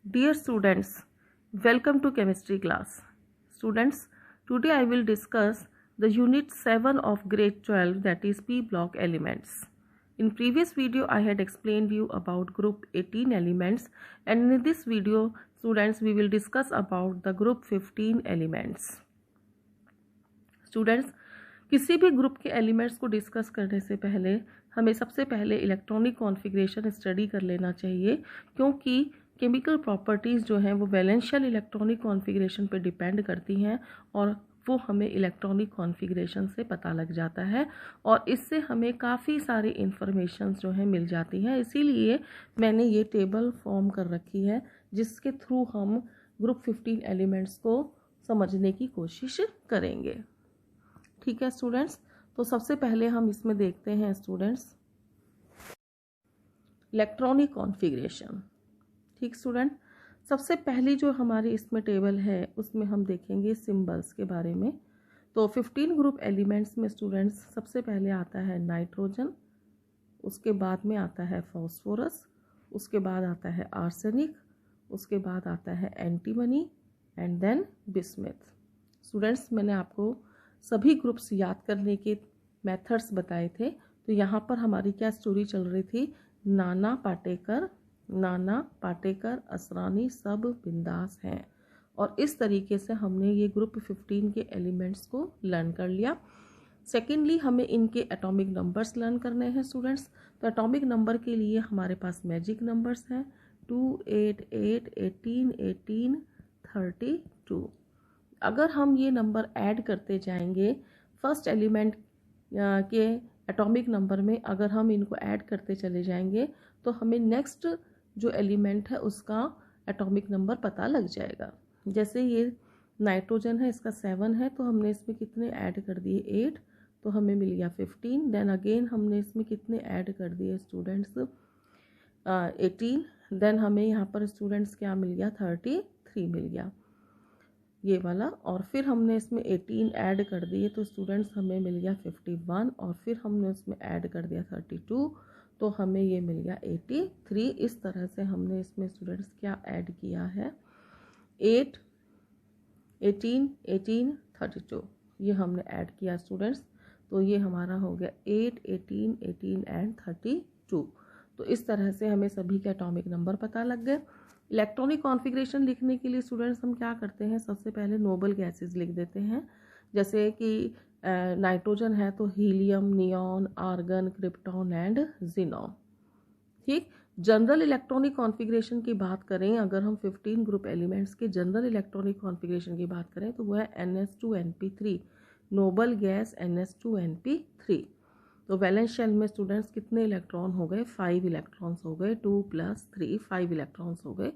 Dear students, welcome to chemistry class. Students, today I will discuss the unit 7 of grade 12, that is P block elements. In previous video I had explained you about group 18 elements, and in this video students we will discuss about the group 15 elements. Students, किसी भी group के elements को discuss करने से पहले हमें सबसे पहले इलेक्ट्रॉनिक कॉन्फ़िगरेशन स्टडी कर लेना चाहिए, क्योंकि केमिकल प्रॉपर्टीज़ जो हैं वो वैलेंशियल इलेक्ट्रॉनिक कॉन्फ़िगरेशन पे डिपेंड करती हैं और वो हमें इलेक्ट्रॉनिक कॉन्फ़िगरेशन से पता लग जाता है और इससे हमें काफ़ी सारी इन्फॉर्मेशन जो है मिल जाती हैं। इसीलिए मैंने ये टेबल फॉर्म कर रखी है जिसके थ्रू हम ग्रुप 15 एलिमेंट्स को समझने की कोशिश करेंगे। ठीक है स्टूडेंट्स, तो सबसे पहले हम इसमें देखते हैं स्टूडेंट्स इलेक्ट्रॉनिक कॉन्फ़िगरेशन। ठीक स्टूडेंट, सबसे पहली जो हमारी इसमें टेबल है उसमें हम देखेंगे सिंबल्स के बारे में। तो 15 ग्रुप एलिमेंट्स में स्टूडेंट्स सबसे पहले आता है नाइट्रोजन, उसके बाद में आता है फॉस्फोरस, उसके बाद आता है आर्सेनिक, उसके बाद आता है antimony and then bismuth. Students, मैंने आपको सभी ग्रुप्स याद करने के मेथड्स बताए थे। तो यहाँ पर हमारी क्या स्टोरी चल रही थी, नाना पाटेकर असरानी सब बिंदास हैं, और इस तरीके से हमने ये ग्रुप 15 के एलिमेंट्स को लर्न कर लिया। सेकेंडली हमें इनके एटॉमिक नंबर्स लर्न करने हैं स्टूडेंट्स। तो एटॉमिक नंबर के लिए हमारे पास मैजिक नंबर्स हैं 2, 8, 8, 18, 18, 32। अगर हम ये नंबर ऐड करते जाएंगे फर्स्ट एलिमेंट के एटॉमिक नंबर में, अगर हम इनको ऐड करते चले जाएंगे तो हमें नेक्स्ट जो एलिमेंट है उसका एटॉमिक नंबर पता लग जाएगा। जैसे ये नाइट्रोजन है, इसका 7 है, तो हमने इसमें कितने ऐड कर दिए 8, तो हमें मिल गया 15। देन अगेन हमने इसमें कितने ऐड कर दिए स्टूडेंट्स 18। देन हमें यहाँ पर स्टूडेंट्स क्या मिल गया 33 मिल गया ये वाला, और फिर हमने इसमें 18 ऐड कर दिए तो स्टूडेंट्स हमें मिल गया 51, और फिर हमने उसमें ऐड कर दिया 32 तो हमें ये मिल गया 83। इस तरह से हमने इसमें स्टूडेंट्स क्या ऐड किया है 8, 18, 18, 32 ये हमने ऐड किया स्टूडेंट्स। तो ये हमारा हो गया 8, 18, 18 एंड 32। तो इस तरह से हमें सभी के एटॉमिक नंबर पता लग गए। इलेक्ट्रॉनिक कॉन्फ़िगरेशन लिखने के लिए स्टूडेंट्स हम क्या करते हैं, सबसे पहले नोबल गैसेस लिख देते हैं। जैसे कि नाइट्रोजन है तो helium, neon, argon, krypton and xenon. ठीक, जनरल इलेक्ट्रॉनिक कॉन्फ़िगरेशन की बात करें, अगर हम 15 ग्रुप एलिमेंट्स के जनरल इलेक्ट्रॉनिक कॉन्फ़िगरेशन की बात करें तो वो है NH2NP3, नोबल गैस NH2NP3। तो वैलेंस शेल में स्टूडेंट्स कितने इलेक्ट्रॉन हो गए, 5 इलेक्ट्रॉन्स हो गए, 2 + 3 5 इलेक्ट्रॉन्स हो गए।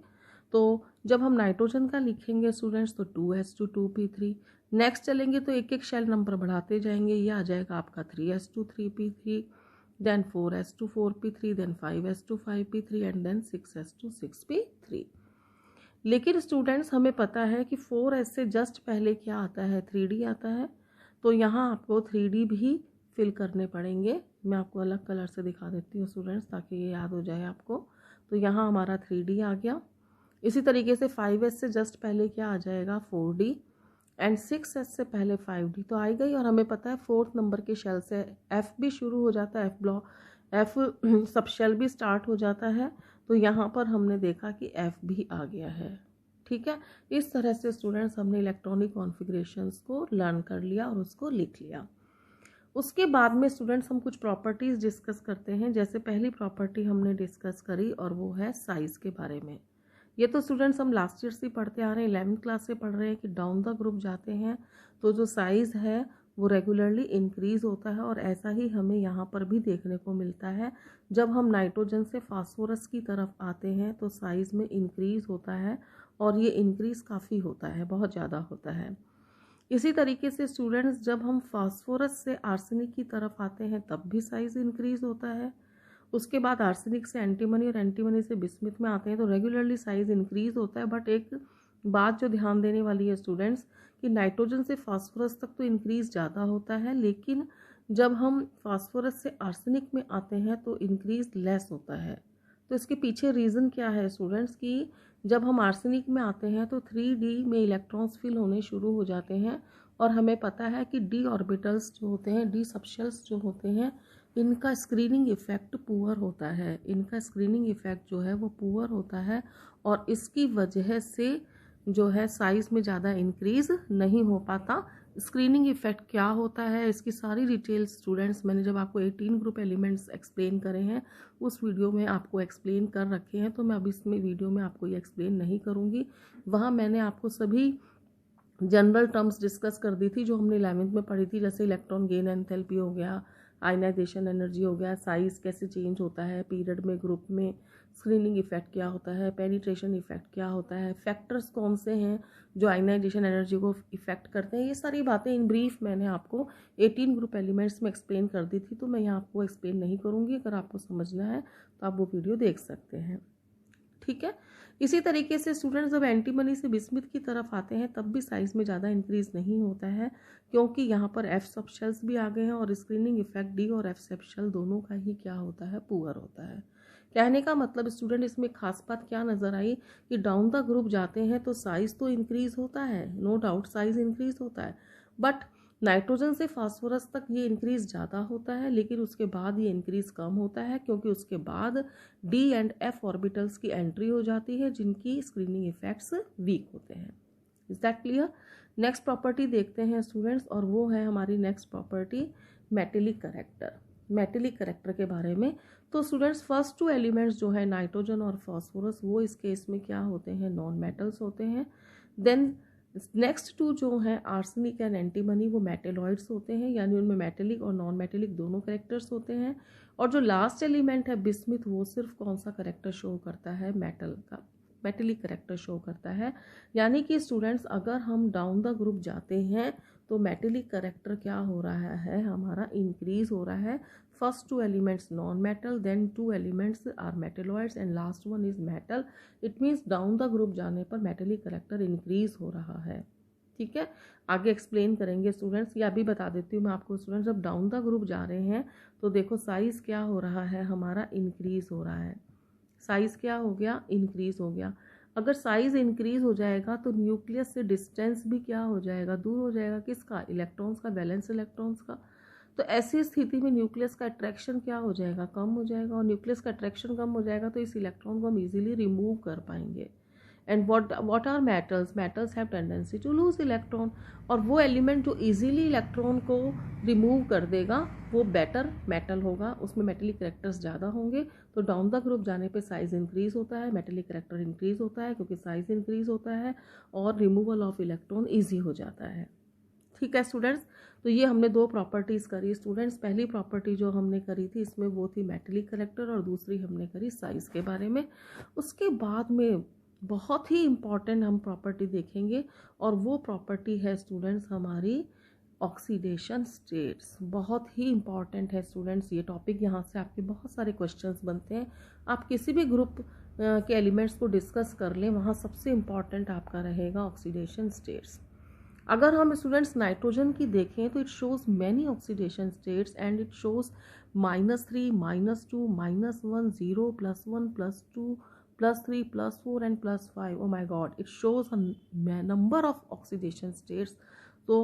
तो जब हम नाइट्रोजन का लिखेंगे स्टूडेंट्स तो 2s2 2p3। नेक्स्ट चलेंगे तो एक एक शेल नंबर बढ़ाते जाएंगे, ये आ जाएगा आपका 3s2 3p3, then 4s2 4p3, then 5s2 5p3 and then 6s2 6p3। लेकिन स्टूडेंट्स हमें पता है कि 4s से जस्ट पहले क्या आता है 3d आता है, तो यहाँ आपको 3d भी फिल करने पड़ेंगे। मैं आपको अलग कलर से दिखा देती हूँ स्टूडेंट्स ताकि ये याद हो जाए आपको। तो यहाँ हमारा 3d आ गया। इसी तरीके से 5s से जस्ट पहले क्या आ जाएगा 4d एंड 6s से पहले 5d तो आई गई। और हमें पता है 4th नंबर के शेल से f भी शुरू हो जाता है, f सब शेल भी स्टार्ट हो जाता है। तो यहाँ पर हमने देखा कि f भी आ गया है। ठीक है, इस तरह से स्टूडेंट्स हमने इलेक्ट्रॉनिक कॉन्फ़िगरेशंस को लर्न कर लिया और उसको लिख लिया। उसके बाद में स्टूडेंट्स हम कुछ प्रॉपर्टीज़ डिस्कस करते हैं। जैसे पहली प्रॉपर्टी हमने डिस्कस करी और वो है साइज़ के बारे में। ये तो स्टूडेंट्स हम लास्ट ईयर से पढ़ते आ रहे हैं, 11th क्लास से पढ़ रहे हैं कि डाउन द ग्रुप जाते हैं तो जो साइज़ है वो रेगुलरली इंक्रीज़ होता है, और ऐसा ही हमें यहाँ पर भी देखने को मिलता है। जब हम नाइट्रोजन से फास्फोरस की तरफ आते हैं तो साइज़ में इंक्रीज़ होता है, और ये इंक्रीज़ काफ़ी होता है, बहुत ज़्यादा होता है। इसी तरीके से स्टूडेंट्स जब हम फास्फोरस से आर्सेनिक की तरफ आते हैं तब भी साइज़ इंक्रीज़ होता है। उसके बाद आर्सेनिक से एंटीमनी और एंटीमनी से बिस्मिथ में आते हैं तो रेगुलरली साइज़ इंक्रीज़ होता है। बट एक बात जो ध्यान देने वाली है स्टूडेंट्स कि नाइट्रोजन से फास्फोरस तक तो इंक्रीज़ ज़्यादा होता है, लेकिन जब हम फास्फोरस से आर्सेनिक में आते हैं तो इंक्रीज़ लेस होता है। तो इसके पीछे रीज़न क्या है स्टूडेंट्स कि जब हम आर्सेनिक में आते हैं तो 3D में इलेक्ट्रॉन्स फिल होने शुरू हो जाते हैं और हमें पता है कि डी ऑर्बिटल्स जो होते हैं, डी सबशेल्स जो होते हैं, इनका स्क्रीनिंग इफ़ेक्ट पुअर होता है, इनका स्क्रीनिंग इफ़ेक्ट जो है वो पुअर होता है और इसकी वजह से जो है साइज़ में ज़्यादा इंक्रीज़ नहीं हो पाता। स्क्रीनिंग इफ़ेक्ट क्या होता है, इसकी सारी डिटेल्स स्टूडेंट्स मैंने जब आपको 18 ग्रुप एलिमेंट्स एक्सप्लेन करे हैं उस वीडियो में आपको एक्सप्लेन कर रखे हैं, तो मैं अब इसमें वीडियो में आपको ये एक्सप्लेन नहीं करूँगी। वहाँ मैंने आपको सभी जनरल टर्म्स डिस्कस कर दी थी जो हमने 11th में पढ़ी थी, जैसे इलेक्ट्रॉन गेन एंथैल्पी हो गया, आयनाइजेशन एनर्जी हो गया, साइज़ कैसे चेंज होता है पीरियड में, ग्रुप में, स्क्रीनिंग इफेक्ट क्या होता है, पेनिट्रेशन इफेक्ट क्या होता है, फैक्टर्स कौन से हैं जो आयनाइजेशन एनर्जी को इफेक्ट करते हैं। ये सारी बातें इन ब्रीफ मैंने आपको 18 ग्रुप एलिमेंट्स में एक्सप्लेन कर दी थी, तो मैं यहाँ आपको एक्सप्लेन नहीं करूँगी। अगर आपको समझना है तो आप वो वीडियो देख सकते हैं, ठीक है। इसी तरीके से स्टूडेंट्स जब एंटीमनी से बिस्मिथ की तरफ आते हैं तब भी साइज़ में ज़्यादा इंक्रीज़ नहीं होता है, क्योंकि यहाँ पर एफ सबशेल्स भी आ गए हैं और स्क्रीनिंग इफेक्ट डी और एफ सबशेल दोनों का ही क्या होता है, पुअर होता है। कहने का मतलब स्टूडेंट इसमें खास बात क्या नज़र आई कि डाउन द ग्रुप जाते हैं तो साइज़ तो इंक्रीज़ होता है, नो डाउट साइज़ इंक्रीज़ होता है, बट नाइट्रोजन से फास्फोरस तक ये इंक्रीज़ ज़्यादा होता है, लेकिन उसके बाद ये इंक्रीज़ कम होता है क्योंकि उसके बाद डी एंड एफ ऑर्बिटल्स की एंट्री हो जाती है जिनकी स्क्रीनिंग इफेक्ट्स वीक होते हैं। Is that clear? Next property देखते हैं स्टूडेंट्स, और वो है हमारी next property metallic character. Metallic character के बारे में तो स्टूडेंट्स फर्स्ट टू एलिमेंट्स जो है नाइट्रोजन और फास्फोरस वो इस केस में क्या होते हैं, नॉन मेटल्स होते हैं। देन नेक्स्ट टू जो है आर्सेनिक एंड एंटीमनी वो मेटेलॉइड्स होते हैं, यानी उनमें मेटेलिक और नॉन मेटेलिक दोनों करेक्टर्स होते हैं। और जो लास्ट एलिमेंट है बिस्मिथ वो सिर्फ कौन सा करेक्टर शो करता है, मेटल का, मेटेलिक करेक्टर शो करता है। यानी कि स्टूडेंट्स अगर हम डाउन द ग्रुप जाते हैं तो मेटेलिक करेक्टर क्या हो रहा है, हमारा इंक्रीज हो रहा है। First two elements non metal, then two elements are metalloids and last one is metal. It means down the group जाने पर मेटेलिक करेक्टर इंक्रीज हो रहा है, ठीक है। आगे एक्सप्लेन करेंगे स्टूडेंट्स, या अभी बता देती हूँ मैं आपको स्टूडेंट्स, जब डाउन द ग्रुप जा रहे हैं तो देखो साइज़ क्या हो रहा है, हमारा इंक्रीज़ हो रहा है। साइज़ क्या हो गया, इंक्रीज़ हो गया। अगर साइज़ इंक्रीज़ हो जाएगा तो न्यूक्लियस से डिस्टेंस भी क्या हो जाएगा, दूर हो जाएगा। किसका, इलेक्ट्रॉन्स का, वैलेंस इलेक्ट्रॉन्स का। तो ऐसी स्थिति में न्यूक्लियस का अट्रैक्शन क्या हो जाएगा, कम हो जाएगा, और न्यूक्लियस का अट्रैक्शन कम हो जाएगा तो इस इलेक्ट्रॉन को हम इजीली रिमूव कर पाएंगे। And what are metals, metals have tendency to lose electron, और वो एलिमेंट जो इजीली इलेक्ट्रॉन को रिमूव कर देगा वो बेटर मेटल होगा, उसमें मेटेलिक करेक्टर्स ज़्यादा होंगे। तो डाउन द ग्रुप जाने पे साइज़ इंक्रीज होता है, मेटेलिक करेक्टर इंक्रीज होता है क्योंकि साइज़ इंक्रीज होता है और रिमूवल ऑफ इलेक्ट्रॉन ईजी हो जाता है, ठीक है स्टूडेंट्स। तो ये हमने दो प्रॉपर्टीज़ करी स्टूडेंट्स। पहली प्रॉपर्टी जो हमने करी थी इसमें वो थी मेटेलिक करेक्टर, और दूसरी हमने करी साइज़ के बारे में। उसके बाद में बहुत ही इम्पॉर्टेंट हम प्रॉपर्टी देखेंगे, और वो प्रॉपर्टी है स्टूडेंट्स हमारी ऑक्सीडेशन स्टेट्स। बहुत ही इम्पॉर्टेंट है स्टूडेंट्स ये टॉपिक, यहाँ से आपके बहुत सारे क्वेश्चंस बनते हैं। आप किसी भी ग्रुप के एलिमेंट्स को डिस्कस कर लें, वहाँ सबसे इम्पॉर्टेंट आपका रहेगा ऑक्सीडेशन स्टेट्स। अगर हम स्टूडेंट्स नाइट्रोजन की देखें तो it shows many oxidation states and it shows -3, -2, -1, 0, +1, +2, +3, +4 and +5. Oh my god, it shows a number of oxidation states. तो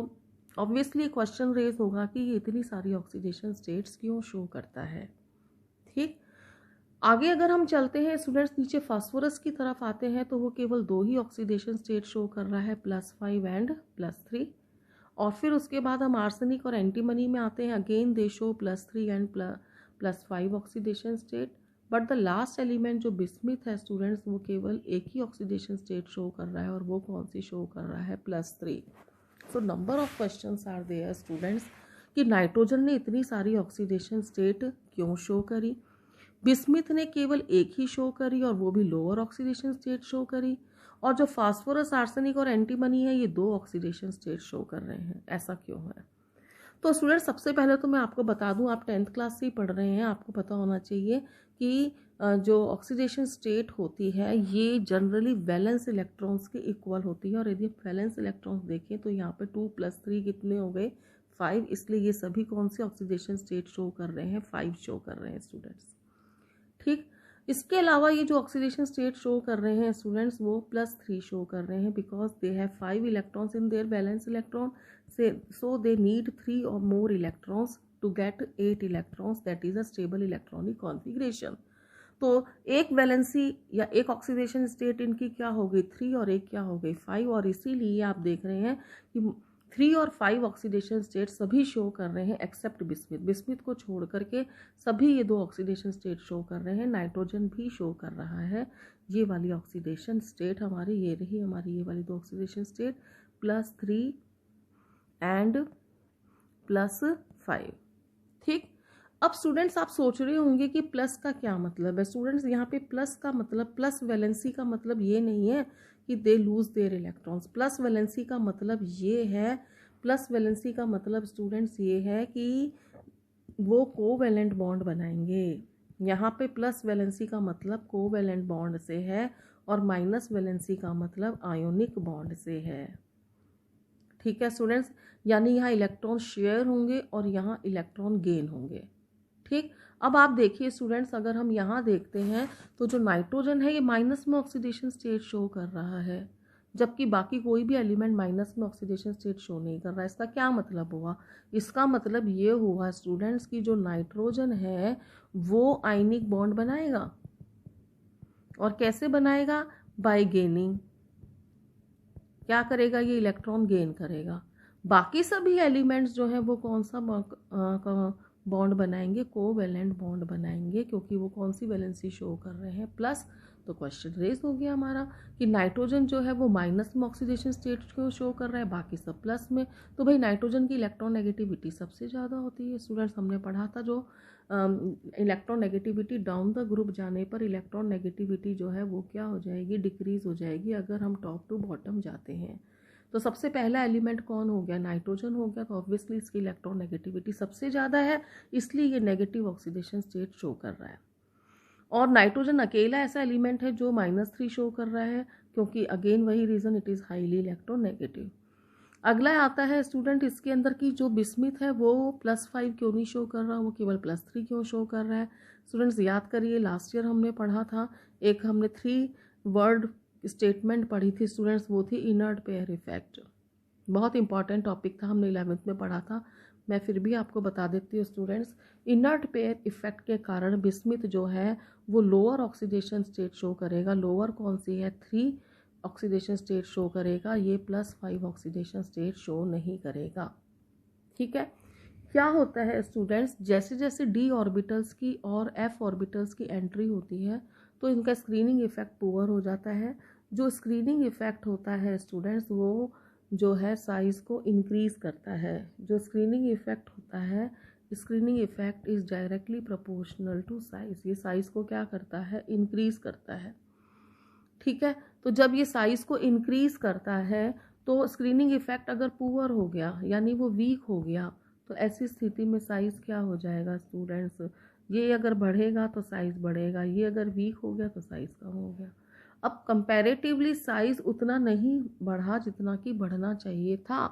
ऑब्वियसली क्वेश्चन रेज होगा कि ये इतनी सारी ऑक्सीडेशन स्टेट्स क्यों शो करता है, ठीक। आगे अगर हम चलते हैं स्टूडेंट्स, नीचे फास्फोरस की तरफ आते हैं तो वो केवल दो ही ऑक्सीडेशन स्टेट शो कर रहा है, +5 एंड +3। और फिर उसके बाद हम आर्सेनिक और एंटीमनी में आते हैं, again they show +3 and +5 oxidation state. But the last element जो बिस्मिथ है स्टूडेंट्स वो केवल एक ही ऑक्सीडेशन स्टेट शो कर रहा है, और वो कौन सी शो कर रहा है, +3। So number of questions are there students कि नाइट्रोजन ने इतनी सारी ऑक्सीडेशन स्टेट क्यों शो करी, बिस्मिथ ने केवल एक ही शो करी और वो भी लोअर ऑक्सीडेशन स्टेट शो करी, और जो फास्फोरस, आर्सेनिक और एंटीमनी है ये दो ऑक्सीडेशन स्टेट शो कर रहे हैं। ऐसा क्यों है? तो स्टूडेंट सबसे पहले तो मैं आपको बता दूं, आप 10th क्लास से ही पढ़ रहे हैं, आपको पता होना चाहिए कि जो ऑक्सीडेशन स्टेट होती है ये जनरली वैलेंस इलेक्ट्रॉन्स के इक्वल होती है। और यदि आप वैलेंस इलेक्ट्रॉन्स देखें तो यहाँ पे 2 + 3 कितने हो गए, 5। इसलिए ये सभी कौन से ऑक्सीडेशन स्टेट शो कर रहे हैं, 5 शो कर रहे हैं स्टूडेंट्स, ठीक। इसके अलावा ये जो ऑक्सीडेशन स्टेट शो कर रहे हैं स्टूडेंट्स वो +3 शो कर रहे हैं because they have 5 electrons in their valence electron से, सो दे नीड 3 और more electrons to get 8 electrons, that is a stable electronic configuration. तो एक वैलेंसी या एक ऑक्सीडेशन स्टेट इनकी क्या हो गई 3 और एक क्या हो गई 5, और इसीलिए आप देख रहे हैं कि 3 और 5 ऑक्सीडेशन स्टेट सभी शो कर रहे हैं एक्सेप्ट बिस्मिथ। बिस्मिथ को छोड़ करके सभी ये 2 ऑक्सीडेशन स्टेट शो कर रहे हैं। नाइट्रोजन भी शो कर रहा है। ये वाली ऑक्सीडेशन स्टेट हमारी ये रही, हमारी ये वाली 2 ऑक्सीडेशन स्टेट +3 एंड +5। ठीक, अब स्टूडेंट्स आप सोच रहे होंगे कि प्लस का क्या मतलब है। स्टूडेंट्स यहाँ पे प्लस का मतलब, प्लस वैलेंसी का मतलब ये नहीं है कि they lose their electrons. Plus valency का मतलब ये है, प्लस वैलेंसी का मतलब स्टूडेंट्स ये है कि वो कोवैलेंट बॉन्ड बनाएंगे। यहाँ पे प्लस वैलेंसी का मतलब कोवैलेंट बॉन्ड से है और माइनस वैलेंसी का मतलब आयोनिक बॉन्ड से है। ठीक है स्टूडेंट्स, यानी यहाँ इलेक्ट्रॉन शेयर होंगे और यहाँ इलेक्ट्रॉन गेन होंगे। ठीक, अब आप देखिए स्टूडेंट्स, अगर हम यहाँ देखते हैं तो जो नाइट्रोजन है ये माइनस में ऑक्सीडेशन स्टेट शो कर रहा है, जबकि बाकी कोई भी एलिमेंट माइनस में ऑक्सीडेशन स्टेट शो नहीं कर रहा है। इसका क्या मतलब हुआ? इसका मतलब ये हुआ स्टूडेंट्स कि जो नाइट्रोजन है वो आयनिक बॉन्ड बनाएगा। और कैसे बनाएगा? Bye gaining. क्या करेगा? ये इलेक्ट्रॉन गेन करेगा। बाकी सभी एलिमेंट्स जो हैं वो कौन सा बॉन्ड बनाएंगे? कोवैलेंट बॉन्ड बनाएंगे, क्योंकि वो कौन सी वैलेंसी शो कर रहे हैं? प्लस। तो क्वेश्चन रेज हो गया हमारा कि नाइट्रोजन जो है वो माइनस में ऑक्सीडेशन स्टेट को शो कर रहा है, बाकी सब प्लस में। तो भाई नाइट्रोजन की इलेक्ट्रॉन नेगेटिविटी सबसे ज़्यादा होती है। स्टूडेंट्स हमने पढ़ा था जो electron negativity down the group जाने पर इलेक्ट्रॉन नेगेटिविटी जो है वो क्या हो जाएगी? डिक्रीज हो जाएगी अगर हम टॉप टू बॉटम जाते हैं। तो सबसे पहला एलिमेंट कौन हो गया? नाइट्रोजन हो गया। तो ऑब्वियसली इसकी इलेक्ट्रॉन नेगेटिविटी सबसे ज़्यादा है, इसलिए ये नेगेटिव ऑक्सीडेशन स्टेट शो कर रहा है। और नाइट्रोजन अकेला ऐसा एलिमेंट है जो -3 शो कर रहा है, क्योंकि अगेन वही reason, it is highly electronegative. अगला आता है स्टूडेंट, इसके अंदर की जो बिस्मिथ है वो +5 क्यों नहीं शो कर रहा, वो केवल +3 क्यों शो कर रहा है? स्टूडेंट्स याद करिए, लास्ट ईयर हमने पढ़ा था, एक हमने 3 वर्ड स्टेटमेंट पढ़ी थी स्टूडेंट्स, वो थी इनर्ट पेयर इफेक्ट। बहुत इंपॉर्टेंट टॉपिक था, हमने 11th में पढ़ा था, मैं फिर भी आपको बता देती हूँ स्टूडेंट्स। इनर्ट पेयर इफेक्ट के कारण बिस्मिथ जो है वो लोअर ऑक्सीडेशन स्टेट शो करेगा। लोअर कौन सी है? 3 ऑक्सीडेशन स्टेट शो करेगा, ये +5 ऑक्सीडेशन स्टेट शो नहीं करेगा। ठीक है, क्या होता है स्टूडेंट्स, जैसे जैसे d ऑर्बिटल्स की और f ऑर्बिटल्स की एंट्री होती है तो इनका स्क्रीनिंग इफेक्ट पुअर हो जाता है। जो स्क्रीनिंग इफेक्ट होता है स्टूडेंट्स वो जो है साइज़ को इंक्रीज़ करता है। जो स्क्रीनिंग इफेक्ट होता है, screening effect is directly proportional to size. ये साइज़ को क्या करता है? इंक्रीज़ करता है। ठीक है, तो जब ये साइज़ को इंक्रीज़ करता है तो स्क्रीनिंग इफेक्ट अगर पुअर हो गया यानी वो वीक हो गया, तो ऐसी स्थिति में साइज़ क्या हो जाएगा स्टूडेंट्स? ये अगर बढ़ेगा तो साइज़ बढ़ेगा, ये अगर वीक हो गया तो साइज़ कम हो गया। अब कंपैरेटिवली साइज़ उतना नहीं बढ़ा जितना कि बढ़ना चाहिए था।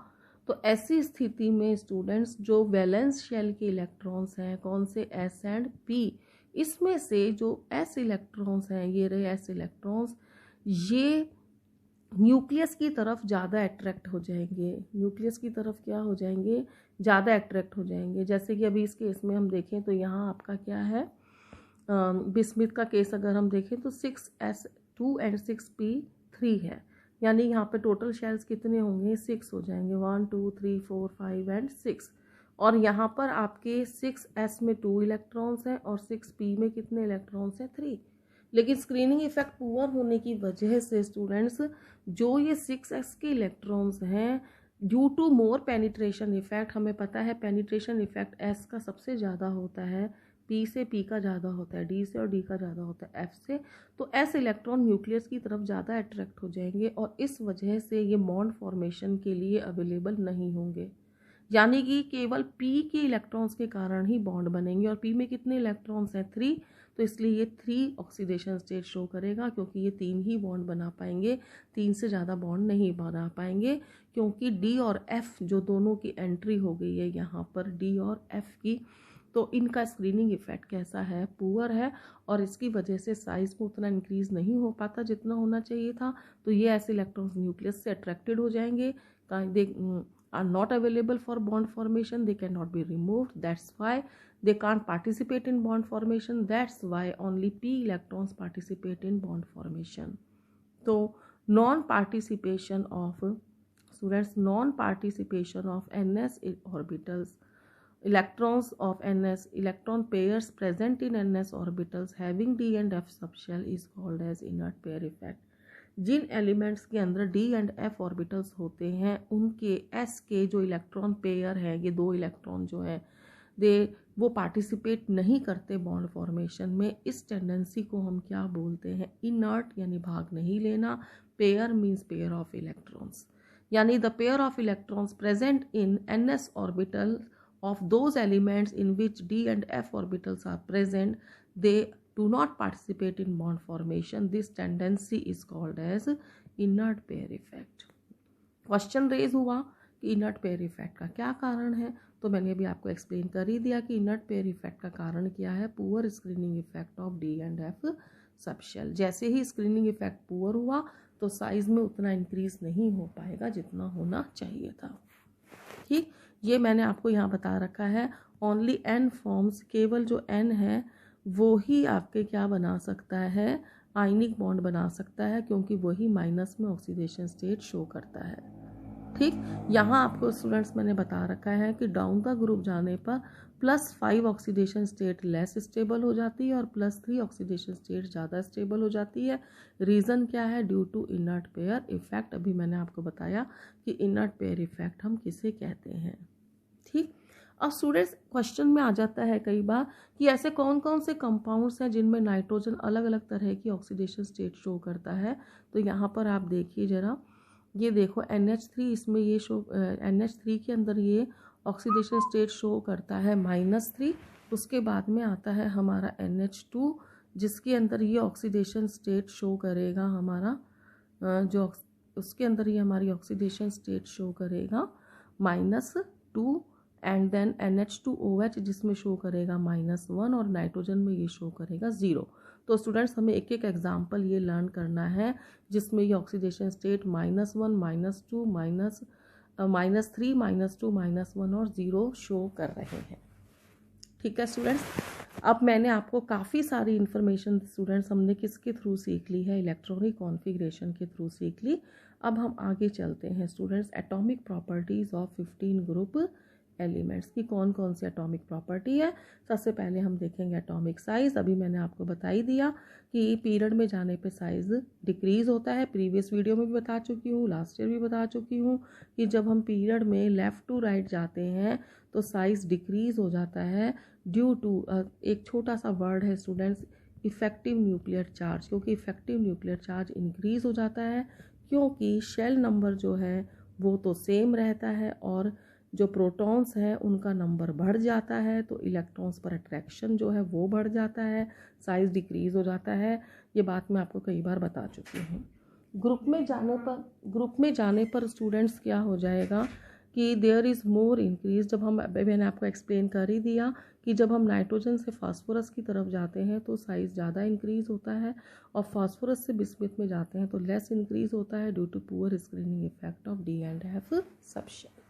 तो ऐसी स्थिति में स्टूडेंट्स जो वैलेंस शेल के इलेक्ट्रॉन्स हैं, कौन से? S एंड P, इसमें से जो S इलेक्ट्रॉन्स हैं, ये रहे S इलेक्ट्रॉन्स, ये न्यूक्लियस की तरफ ज़्यादा अट्रैक्ट हो जाएंगे। न्यूक्लियस की तरफ क्या हो जाएंगे? ज़्यादा अट्रैक्ट हो जाएंगे। जैसे कि अभी इस केस में हम देखें तो यहाँ आपका क्या है, बिस्मिथ का केस अगर हम देखें तो 6s2 एंड 6p3 है, यानी यहाँ पे टोटल शेल्स कितने होंगे? 6 हो जाएंगे, 1 2 3 4 5 एंड 6। और यहाँ पर आपके 6s में 2 इलेक्ट्रॉन्स हैं और 6p में कितने इलेक्ट्रॉन्स हैं? 3। लेकिन स्क्रीनिंग इफेक्ट पुअर होने की वजह से स्टूडेंट्स जो ये 6s के इलेक्ट्रॉन्स हैं, due to more penetration effect, हमें पता है पेनिट्रेशन इफेक्ट s का सबसे ज़्यादा होता है, p से p का ज़्यादा होता है, d से और d का ज़्यादा होता है f से, तो s इलेक्ट्रॉन न्यूक्लियस की तरफ ज़्यादा अट्रैक्ट हो जाएंगे और इस वजह से ये बॉन्ड फॉर्मेशन के लिए अवेलेबल नहीं होंगे। यानी कि केवल p के इलेक्ट्रॉन्स के कारण ही बॉन्ड बनेंगे, और p में कितने इलेक्ट्रॉन्स हैं? 3, तो इसलिए ये 3 ऑक्सीडेशन स्टेट शो करेगा, क्योंकि ये 3 ही बॉन्ड बना पाएंगे, 3 से ज़्यादा बॉन्ड नहीं बना पाएंगे, क्योंकि d और f जो दोनों की एंट्री हो गई है यहाँ पर, d और f की तो इनका स्क्रीनिंग इफेक्ट कैसा है, पुअर है, और इसकी वजह से साइज में उतना इंक्रीज नहीं हो पाता जितना होना चाहिए था। तो ये ऐसे इलेक्ट्रॉन्स न्यूक्लियस से अट्रैक्टेड हो जाएंगे, they are not available for bond formation, they can not be removed, that's why they can't participate in bond formation, that's why only p electrons participate in bond formation. So non participation of ns orbitals, electrons of ns, electron pairs present in ns orbitals having d and f subshell is called as inert pair effect. Jin elements के अंदर d and f orbitals होते हैं उनके s के जो electron pair है, ये दो इलेक्ट्रॉन जो है वो पार्टिसिपेट नहीं करते बॉन्ड फॉर्मेशन में। इस टेंडेंसी को हम क्या बोलते हैं, इनर्ट, यानी भाग नहीं लेना। Pair means pair of electrons, यानी the pair of electrons present in ns orbital of those elements in which d and f orbitals are present, they do not participate in bond formation. This tendency is called as inert pair effect. Question raise हुआ कि inert pair effect का क्या कारण है, तो मैंने अभी आपको एक्सप्लेन कर ही दिया कि इनर्ट पेयर इफेक्ट का कारण क्या है, poor screening effect of D and F subshell. जैसे ही स्क्रीनिंग इफेक्ट पुअर हुआ तो साइज में उतना इंक्रीज नहीं हो पाएगा जितना होना चाहिए था। ठीक, ये मैंने आपको यहाँ बता रखा है। ओनली n फॉर्म्स, केवल जो n है वो ही आपके क्या बना सकता है, आयनिक बॉन्ड बना सकता है, क्योंकि वही माइनस में ऑक्सीडेशन स्टेट शो करता है। ठीक, यहाँ आपको स्टूडेंट्स मैंने बता रखा है कि डाउन द ग्रुप जाने पर +5 ऑक्सीडेशन स्टेट लेस स्टेबल हो जाती है और +3 ऑक्सीडेशन स्टेट ज़्यादा स्टेबल हो जाती है। रीज़न क्या है, due to inert pair effect. अभी मैंने आपको बताया कि इनर्ट पेयर इफेक्ट हम किसे कहते हैं। ठीक, अब स्टूडेंट्स क्वेश्चन में आ जाता है कई बार कि ऐसे कौन कौन से कंपाउंड्स हैं जिनमें नाइट्रोजन अलग अलग तरह की ऑक्सीडेशन स्टेट शो करता है। तो यहाँ पर आप देखिए ज़रा, ये देखो NH3, इसमें ये शो NH3 के अंदर ये ऑक्सीडेशन स्टेट शो करता है -3। उसके बाद में आता है हमारा NH2 जिसके अंदर ये ऑक्सीडेशन स्टेट शो करेगा हमारा जो उसके अंदर ये हमारी ऑक्सीडेशन स्टेट शो करेगा -2, एंड देन NH2OH जिसमें शो करेगा -1 और नाइट्रोजन में ये शो करेगा 0। तो स्टूडेंट्स हमें एक एक एग्जाम्पल ये लर्न करना है जिसमें ये ऑक्सीडेशन स्टेट -1, -2, -3, -2, -1 और 0 शो कर रहे हैं। ठीक है स्टूडेंट्स, अब मैंने आपको काफ़ी सारी इन्फॉर्मेशन स्टूडेंट्स हमने किसके थ्रू सीख ली है, इलेक्ट्रॉनिक कॉन्फ़िगरेशन के थ्रू सीख ली। अब हम आगे चलते हैं students, atomic properties of 15 group elements की कौन कौन सी एटॉमिक प्रॉपर्टी है। सबसे पहले हम देखेंगे एटॉमिक साइज़। अभी मैंने आपको बता ही दिया कि पीरियड में जाने पे साइज़ डिक्रीज़ होता है, प्रीवियस वीडियो में भी बता चुकी हूँ, लास्ट ईयर भी बता चुकी हूँ कि जब हम पीरियड में लेफ़्ट टू राइट जाते हैं तो साइज़ डिक्रीज़ हो जाता है ड्यू टू एक छोटा सा वर्ड है स्टूडेंट्स, इफ़ेक्टिव न्यूक्लियर चार्ज। क्योंकि इफ़ेक्टिव न्यूक्लियर चार्ज इंक्रीज़ हो जाता है क्योंकि शेल नंबर जो है वो तो सेम रहता है और जो प्रोटॉन्स हैं उनका नंबर बढ़ जाता है, तो इलेक्ट्रॉन्स पर अट्रैक्शन जो है वो बढ़ जाता है, साइज़ डिक्रीज़ हो जाता है। ये बात मैं आपको कई बार बता चुकी हूँ। ग्रुप में जाने पर स्टूडेंट्स क्या हो जाएगा कि देयर इज़ मोर इंक्रीज। जब हम, मैंने आपको एक्सप्लेन कर ही दिया कि जब हम नाइट्रोजन से फास्फोरस की तरफ जाते हैं तो साइज़ ज़्यादा इंक्रीज़ होता है और फास्फोरस से बिस्मिथ में जाते हैं तो लेस इंक्रीज़ होता है due to poor screening effect of D and F subshell.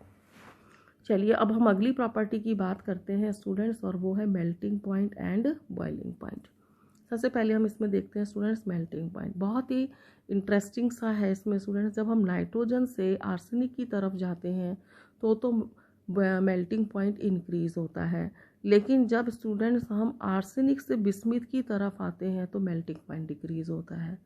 चलिए अब हम अगली प्रॉपर्टी की बात करते हैं स्टूडेंट्स, और वो है melting point and boiling point. सबसे पहले हम इसमें देखते हैं स्टूडेंट्स मेल्टिंग पॉइंट। बहुत ही इंटरेस्टिंग सा है इसमें स्टूडेंट्स, जब हम नाइट्रोजन से आर्सेनिक की तरफ जाते हैं तो मेल्टिंग पॉइंट इंक्रीज़ होता है, लेकिन जब स्टूडेंट्स हम आर्सेनिक से बिस्मिथ की तरफ आते हैं तो मेल्टिंग पॉइंट डिक्रीज़ होता है।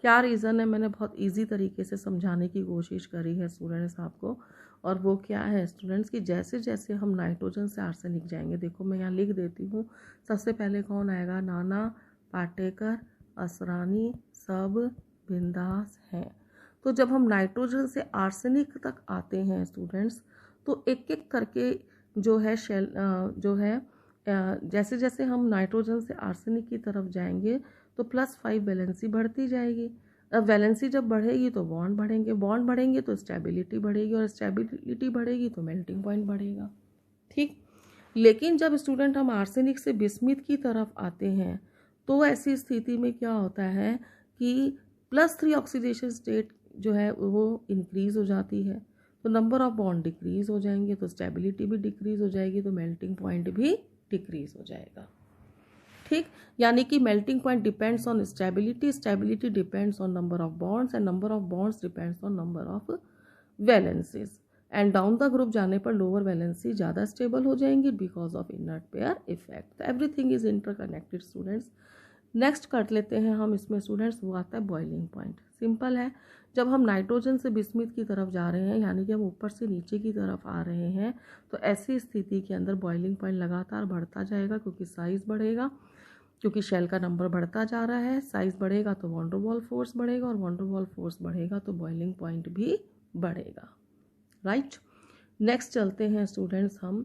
क्या रीज़न है, मैंने बहुत इजी तरीके से समझाने की कोशिश करी है स्टूडेंट्स आपको, और वो क्या है स्टूडेंट्स कि जैसे जैसे हम नाइट्रोजन से आर्सेनिक जाएंगे, देखो मैं यहाँ लिख देती हूँ, सबसे पहले कौन आएगा, नाना, पाटेकर, असरानी, सब बिंदास हैं। तो जब हम नाइट्रोजन से आर्सेनिक तक आते हैं स्टूडेंट्स तो एक एक करके जो है शेल जो है जैसे जैसे हम नाइट्रोजन से आर्सेनिक की तरफ जाएंगे तो +5 वैलेंसी बढ़ती जाएगी। अब वैलेंसी जब बढ़ेगी तो बॉन्ड बढ़ेंगे, बॉन्ड बढ़ेंगे तो स्टेबिलिटी बढ़ेगी और स्टेबिलिटी बढ़ेगी तो मेल्टिंग पॉइंट बढ़ेगा। ठीक, लेकिन जब स्टूडेंट हम आर्सेनिक से बिस्मिथ की तरफ आते हैं तो ऐसी स्थिति में क्या होता है कि +3 ऑक्सीडेशन स्टेट जो है वो इंक्रीज़ हो जाती है, तो नंबर ऑफ बॉन्ड डिक्रीज़ हो जाएंगे, तो स्टेबिलिटी भी डिक्रीज़ हो जाएगी, तो मेल्टिंग पॉइंट भी डिक्रीज़ हो जाएगा। ठीक, यानी कि melting point depends on stability, stability depends on number of bonds and number of bonds depends on number of valencies. And down the group जाने पर लोअर वैलेंसी ज़्यादा स्टेबल हो जाएंगी because of inert pair effect. Everything is interconnected students. Next कर लेते हैं हम इसमें स्टूडेंट्स, वो आता है बॉइलिंग पॉइंट। सिंपल है, जब हम नाइट्रोजन से बिस्मिथ की तरफ जा रहे हैं, यानी कि हम ऊपर से नीचे की तरफ आ रहे हैं, तो ऐसी स्थिति के अंदर बॉइलिंग पॉइंट लगातार बढ़ता जाएगा क्योंकि साइज़ बढ़ेगा, क्योंकि शेल का नंबर बढ़ता जा रहा है। साइज़ बढ़ेगा तो वॉन डर वॉल फोर्स बढ़ेगा, और वॉन डर वॉल फोर्स बढ़ेगा तो बॉइलिंग पॉइंट भी बढ़ेगा। राइट, नेक्स्ट चलते हैं स्टूडेंट्स हम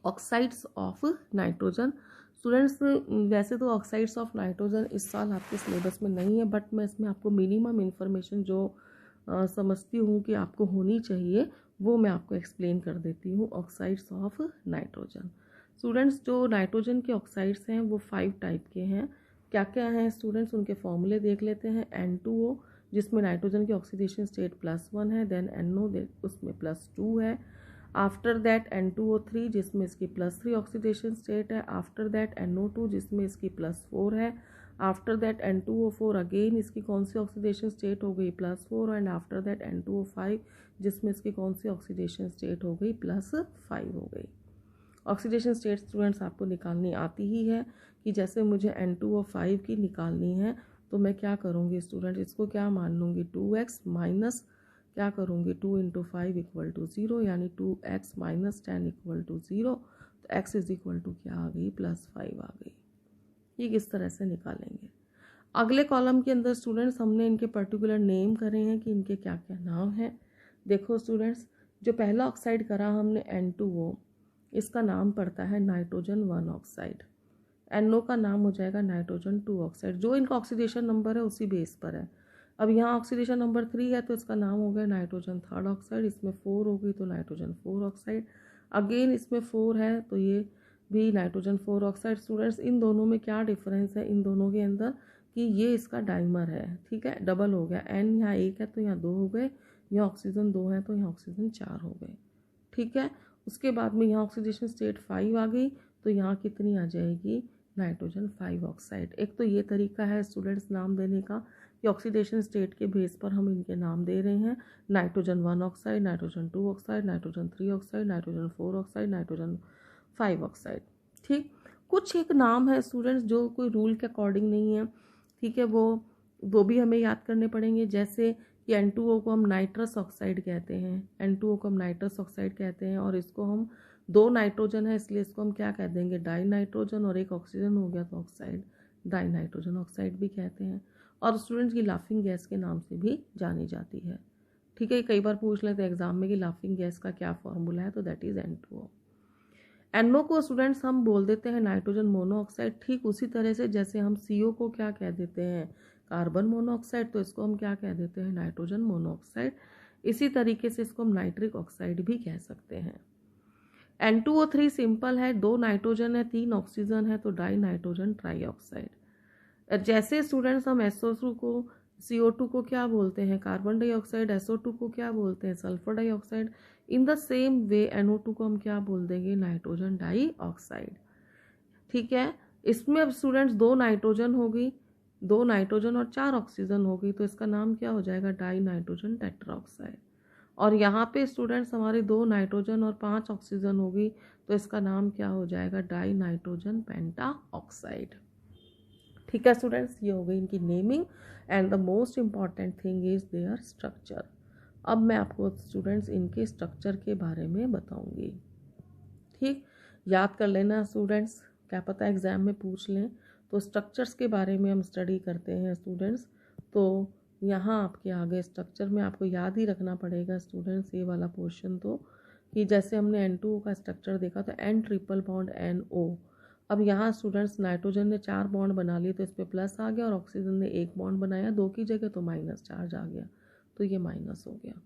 ऑक्साइड्स ऑफ नाइट्रोजन। स्टूडेंट्स वैसे तो ऑक्साइड्स ऑफ नाइट्रोजन इस साल आपके सिलेबस में नहीं है, बट मैं इसमें आपको मिनिमम इन्फॉर्मेशन जो समझती हूँ कि आपको होनी चाहिए वो मैं आपको एक्सप्लेन कर देती हूँ। ऑक्साइड्स ऑफ नाइट्रोजन स्टूडेंट्स, जो नाइट्रोजन के ऑक्साइड्स हैं वो 5 टाइप के हैं। क्या क्या हैं स्टूडेंट्स, उनके फॉर्मूले देख लेते हैं। N2O जिसमें नाइट्रोजन की ऑक्सीडेशन स्टेट +1 है, देन NO उसमें +2 है। आफ्टर दैट N2O3 जिसमें इसकी +3 ऑक्सीडेशन स्टेट है। आफ्टर दैट NO2 जिसमें इसकी +4 है। आफ्टर दैट N2O4 अगेन इसकी कौन सी ऑक्सीडेशन स्टेट हो गई +4, एंड आफ्टर दैट N2O5 जिसमें इसकी कौन सी ऑक्सीडेशन स्टेट हो गई +5 हो गई। ऑक्सीडेशन स्टेट स्टूडेंट्स आपको निकालनी आती ही है कि जैसे मुझे N2O5 की निकालनी है तो मैं क्या करूँगी स्टूडेंट, इसको क्या मान लूँगी 2x माइनस क्या करूँगी 2 × 5 = 0, यानी 2x - 10 = 0, तो x क्या आ गई +5 आ गई। ये किस तरह से निकालेंगे। अगले कॉलम के अंदर स्टूडेंट्स हमने इनके पर्टिकुलर नेम करे हैं कि इनके क्या क्या नाम हैं। देखो स्टूडेंट्स, जो पहला ऑक्साइड करा हमने N2O, इसका नाम पड़ता है नाइट्रोजन 1 ऑक्साइड। NO का नाम हो जाएगा नाइट्रोजन 2 ऑक्साइड। जो इनका ऑक्सीडेशन नंबर है उसी बेस पर है। अब यहाँ ऑक्सीडेशन नंबर 3 है तो इसका नाम हो गया नाइट्रोजन 3 ऑक्साइड। इसमें 4 हो गई तो नाइट्रोजन 4 ऑक्साइड। अगेन इसमें 4 है तो ये भी नाइट्रोजन 4 ऑक्साइड। स्टूडेंट्स, इन दोनों में क्या डिफरेंस है इन दोनों के अंदर कि ये इसका डाइमर है, ठीक है, डबल हो गया। N यहाँ 1 है तो यहाँ 2 हो गए, यहाँ ऑक्सीजन 2 है तो यहाँ ऑक्सीजन 4 हो गए, ठीक है। उसके बाद में यहाँ ऑक्सीडेशन स्टेट 5 आ गई तो यहाँ कितनी आ जाएगी नाइट्रोजन 5 ऑक्साइड। एक तो ये तरीका है स्टूडेंट्स नाम देने का कि ऑक्सीडेशन स्टेट के बेस पर हम इनके नाम दे रहे हैं। Nitrogen 1 oxide, nitrogen 2 oxide, nitrogen 3 oxide, nitrogen 4 oxide, nitrogen 5 oxide, ठीक। कुछ एक नाम है स्टूडेंट्स जो कोई रूल के अकॉर्डिंग नहीं है, ठीक है, वो भी हमें याद करने पड़ेंगे। जैसे कि N2O को हम नाइट्रस ऑक्साइड कहते हैं, N2O को हम नाइट्रस ऑक्साइड कहते हैं, और इसको हम 2 नाइट्रोजन है इसलिए इसको हम क्या कह देंगे डाई नाइट्रोजन, और एक ऑक्सीजन हो गया तो ऑक्साइड डाई नाइट्रोजन ऑक्साइड भी कहते हैं। और स्टूडेंट्स की लाफिंग गैस के नाम से भी जानी जाती है, ठीक है। कई बार पूछ लेते हैं एग्जाम में कि लाफिंग गैस का क्या फॉर्मूला है, तो दैट इज N2O। NO को स्टूडेंट्स हम बोल देते हैं नाइट्रोजन मोनोऑक्साइड, ठीक उसी तरह से जैसे हम CO को क्या कह देते हैं कार्बन मोनोऑक्साइड, तो इसको हम क्या कह देते हैं नाइट्रोजन मोनोऑक्साइड। इसी तरीके से इसको हम नाइट्रिक ऑक्साइड भी कह सकते हैं। N2O3 सिंपल है, 2 नाइट्रोजन है 3 ऑक्सीजन है तो डाई नाइट्रोजन ट्राई ऑक्साइड। जैसे स्टूडेंट्स हम SO2 को CO2 को क्या बोलते हैं कार्बन डाइऑक्साइड, SO2 को क्या बोलते हैं sulphur dioxide. In the same way NO2 को हम क्या बोल देंगे नाइट्रोजन डाई ऑक्साइड, ठीक है। इसमें अब स्टूडेंट्स 2 नाइट्रोजन हो गई, 2 नाइट्रोजन और 4 ऑक्सीजन हो गई तो इसका नाम क्या हो जाएगा डाई नाइट्रोजन टेट्राऑक्साइड। और यहाँ पे स्टूडेंट्स हमारे 2 नाइट्रोजन और 5 ऑक्सीजन हो गई तो इसका नाम क्या हो जाएगा डाई नाइट्रोजन पेंटा ऑक्साइड, ठीक है स्टूडेंट्स। ये हो गई इनकी naming and the most important thing is there structure. अब मैं आपको स्टूडेंट्स इनके स्ट्रक्चर के बारे में बताऊंगी, ठीक। याद कर लेना स्टूडेंट्स, क्या पता एग्ज़ाम में पूछ लें। तो स्ट्रक्चर्स के बारे में हम स्टडी करते हैं स्टूडेंट्स। तो यहाँ आपके आगे स्ट्रक्चर में आपको याद ही रखना पड़ेगा स्टूडेंट्स ये वाला पोर्शन, तो कि जैसे हमने N2O का स्ट्रक्चर देखा तो N ट्रिपल बॉन्ड NO। अब यहाँ स्टूडेंट्स नाइट्रोजन ने 4 बॉन्ड बना लिए तो इस पर प्लस आ गया, और ऑक्सीजन ने 1 बॉन्ड बनाया 2 की जगह तो माइनस चार्ज आ गया, तो ये माइनस हो गया,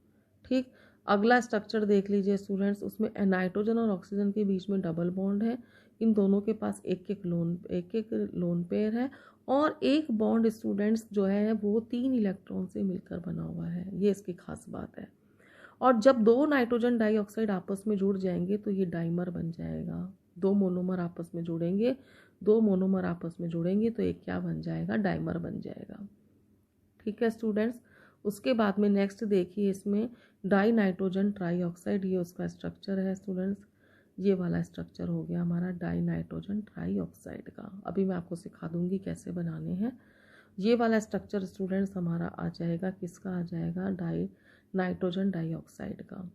ठीक। अगला स्ट्रक्चर देख लीजिए स्टूडेंट्स, उसमें नाइट्रोजन और ऑक्सीजन के बीच में डबल बॉन्ड है, इन दोनों के पास एक एक लोन पेयर है, और एक बॉन्ड स्टूडेंट्स जो है वो 3 इलेक्ट्रॉन से मिलकर बना हुआ है, ये इसकी खास बात है। और जब 2 नाइट्रोजन डाइऑक्साइड आपस में जुड़ जाएंगे तो ये डाइमर बन जाएगा। 2 मोनोमर आपस में जुड़ेंगे, 2 मोनोमर आपस में जुड़ेंगे तो एक क्या बन जाएगा, डाइमर बन जाएगा। ठीक है स्टूडेंट्स। उसके बाद में नेक्स्ट देखिए, इसमें डाई नाइट्रोजन ट्राईऑक्साइड, ये उसका स्ट्रक्चर है स्टूडेंट्स। ये वाला स्ट्रक्चर हो गया हमारा डाई नाइट्रोजन ट्राईऑक्साइड का। अभी मैं आपको सिखा दूंगी कैसे बनाने हैं। ये वाला स्ट्रक्चर स्टूडेंट्स हमारा आ जाएगा, किसका आ जाएगा, डाई नाइट्रोजन डाइऑक्साइड का।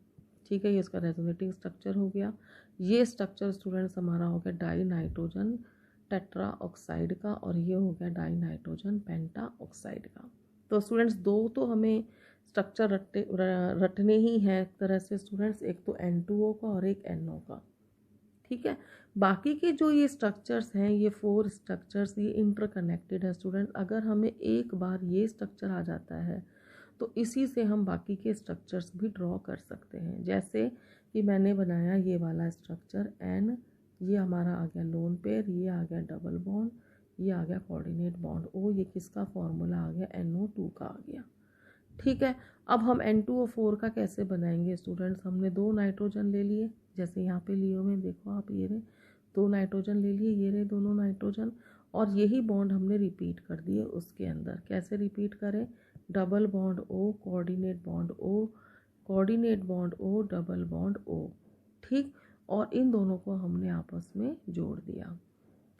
ठीक है, ये इसका रेजोनेटिंग स्ट्रक्चर हो गया। ये स्ट्रक्चर स्टूडेंट्स हमारा हो गया डाई नाइट्रोजन टेट्रा ऑक्साइड का, और ये हो गया डाई नाइट्रोजन पेंटा ऑक्साइड का। तो स्टूडेंट्स 2 तो हमें स्ट्रक्चर रटने ही हैं एक तरह से स्टूडेंट्स, एक तो N2O का और एक NO का। ठीक है, बाकी के जो ये स्ट्रक्चर्स हैं, ये 4 स्ट्रक्चर्स, ये इंटरकनेक्टेड है स्टूडेंट। अगर हमें एक बार ये स्ट्रक्चर आ जाता है तो इसी से हम बाकी के स्ट्रक्चर्स भी ड्रॉ कर सकते हैं। जैसे कि मैंने बनाया ये वाला स्ट्रक्चर N, ये हमारा आ गया लोन पेयर, ये आ गया डबल बॉन्ड, ये आ गया कोऑर्डिनेट बॉन्ड O, ये किसका फॉर्मूला आ गया, NO2 का आ गया। ठीक है, अब हम N2O4 का कैसे बनाएंगे स्टूडेंट्स। हमने 2 नाइट्रोजन ले लिए, जैसे यहाँ पे लियो में देखो आप, ये रहे 2 नाइट्रोजन ले लिए, ये रहे दोनों नाइट्रोजन, और यही बॉन्ड हमने रिपीट कर दिए उसके अंदर। कैसे रिपीट करें, double bond O, coordinate bond O, coordinate bond O, double bond O। ठीक, और इन दोनों को हमने आपस में जोड़ दिया,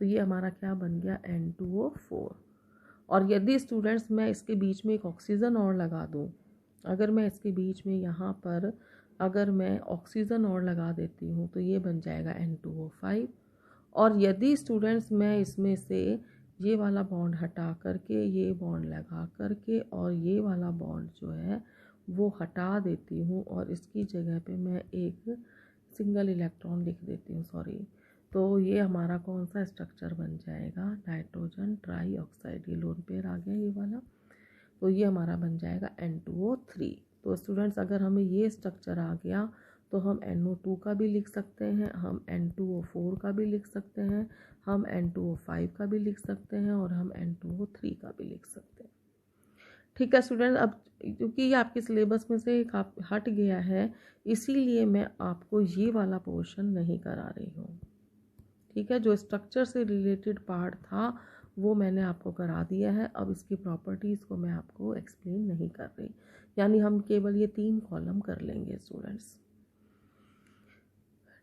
तो ये हमारा क्या बन गया, N2O4। और यदि स्टूडेंट्स मैं इसके बीच में एक ऑक्सीजन और लगा दूं, अगर मैं इसके बीच में यहाँ पर अगर मैं ऑक्सीजन और लगा देती हूँ तो ये बन जाएगा N2O5। और यदि स्टूडेंट्स मैं इसमें से ये वाला बॉन्ड हटा करके ये बॉन्ड लगा करके और ये वाला बॉन्ड जो है वो हटा देती हूँ और इसकी जगह पे मैं एक सिंगल इलेक्ट्रॉन लिख देती हूँ, सॉरी, तो ये हमारा कौन सा स्ट्रक्चर बन जाएगा, नाइट्रोजन ट्राईऑक्साइड, ये लोन पेयर आ गया ये वाला, तो ये हमारा बन जाएगा N2O3। तो स्टूडेंट्स अगर हमें ये स्ट्रक्चर आ गया तो हम NO2 का भी लिख सकते हैं, हम N2O4 का भी लिख सकते हैं, हम N2O5 का भी लिख सकते हैं, और हम N2O3 का भी लिख सकते हैं। ठीक है स्टूडेंट, अब क्योंकि ये आपके सिलेबस में से हट गया है, इसीलिए मैं आपको ये वाला पोर्शन नहीं करा रही हूँ। ठीक है, जो स्ट्रक्चर से रिलेटेड पार्ट था वो मैंने आपको करा दिया है। अब इसकी प्रॉपर्टीज़ को मैं आपको एक्सप्लेन नहीं कर रही, यानी हम केवल ये 3 कॉलम कर लेंगे स्टूडेंट्स।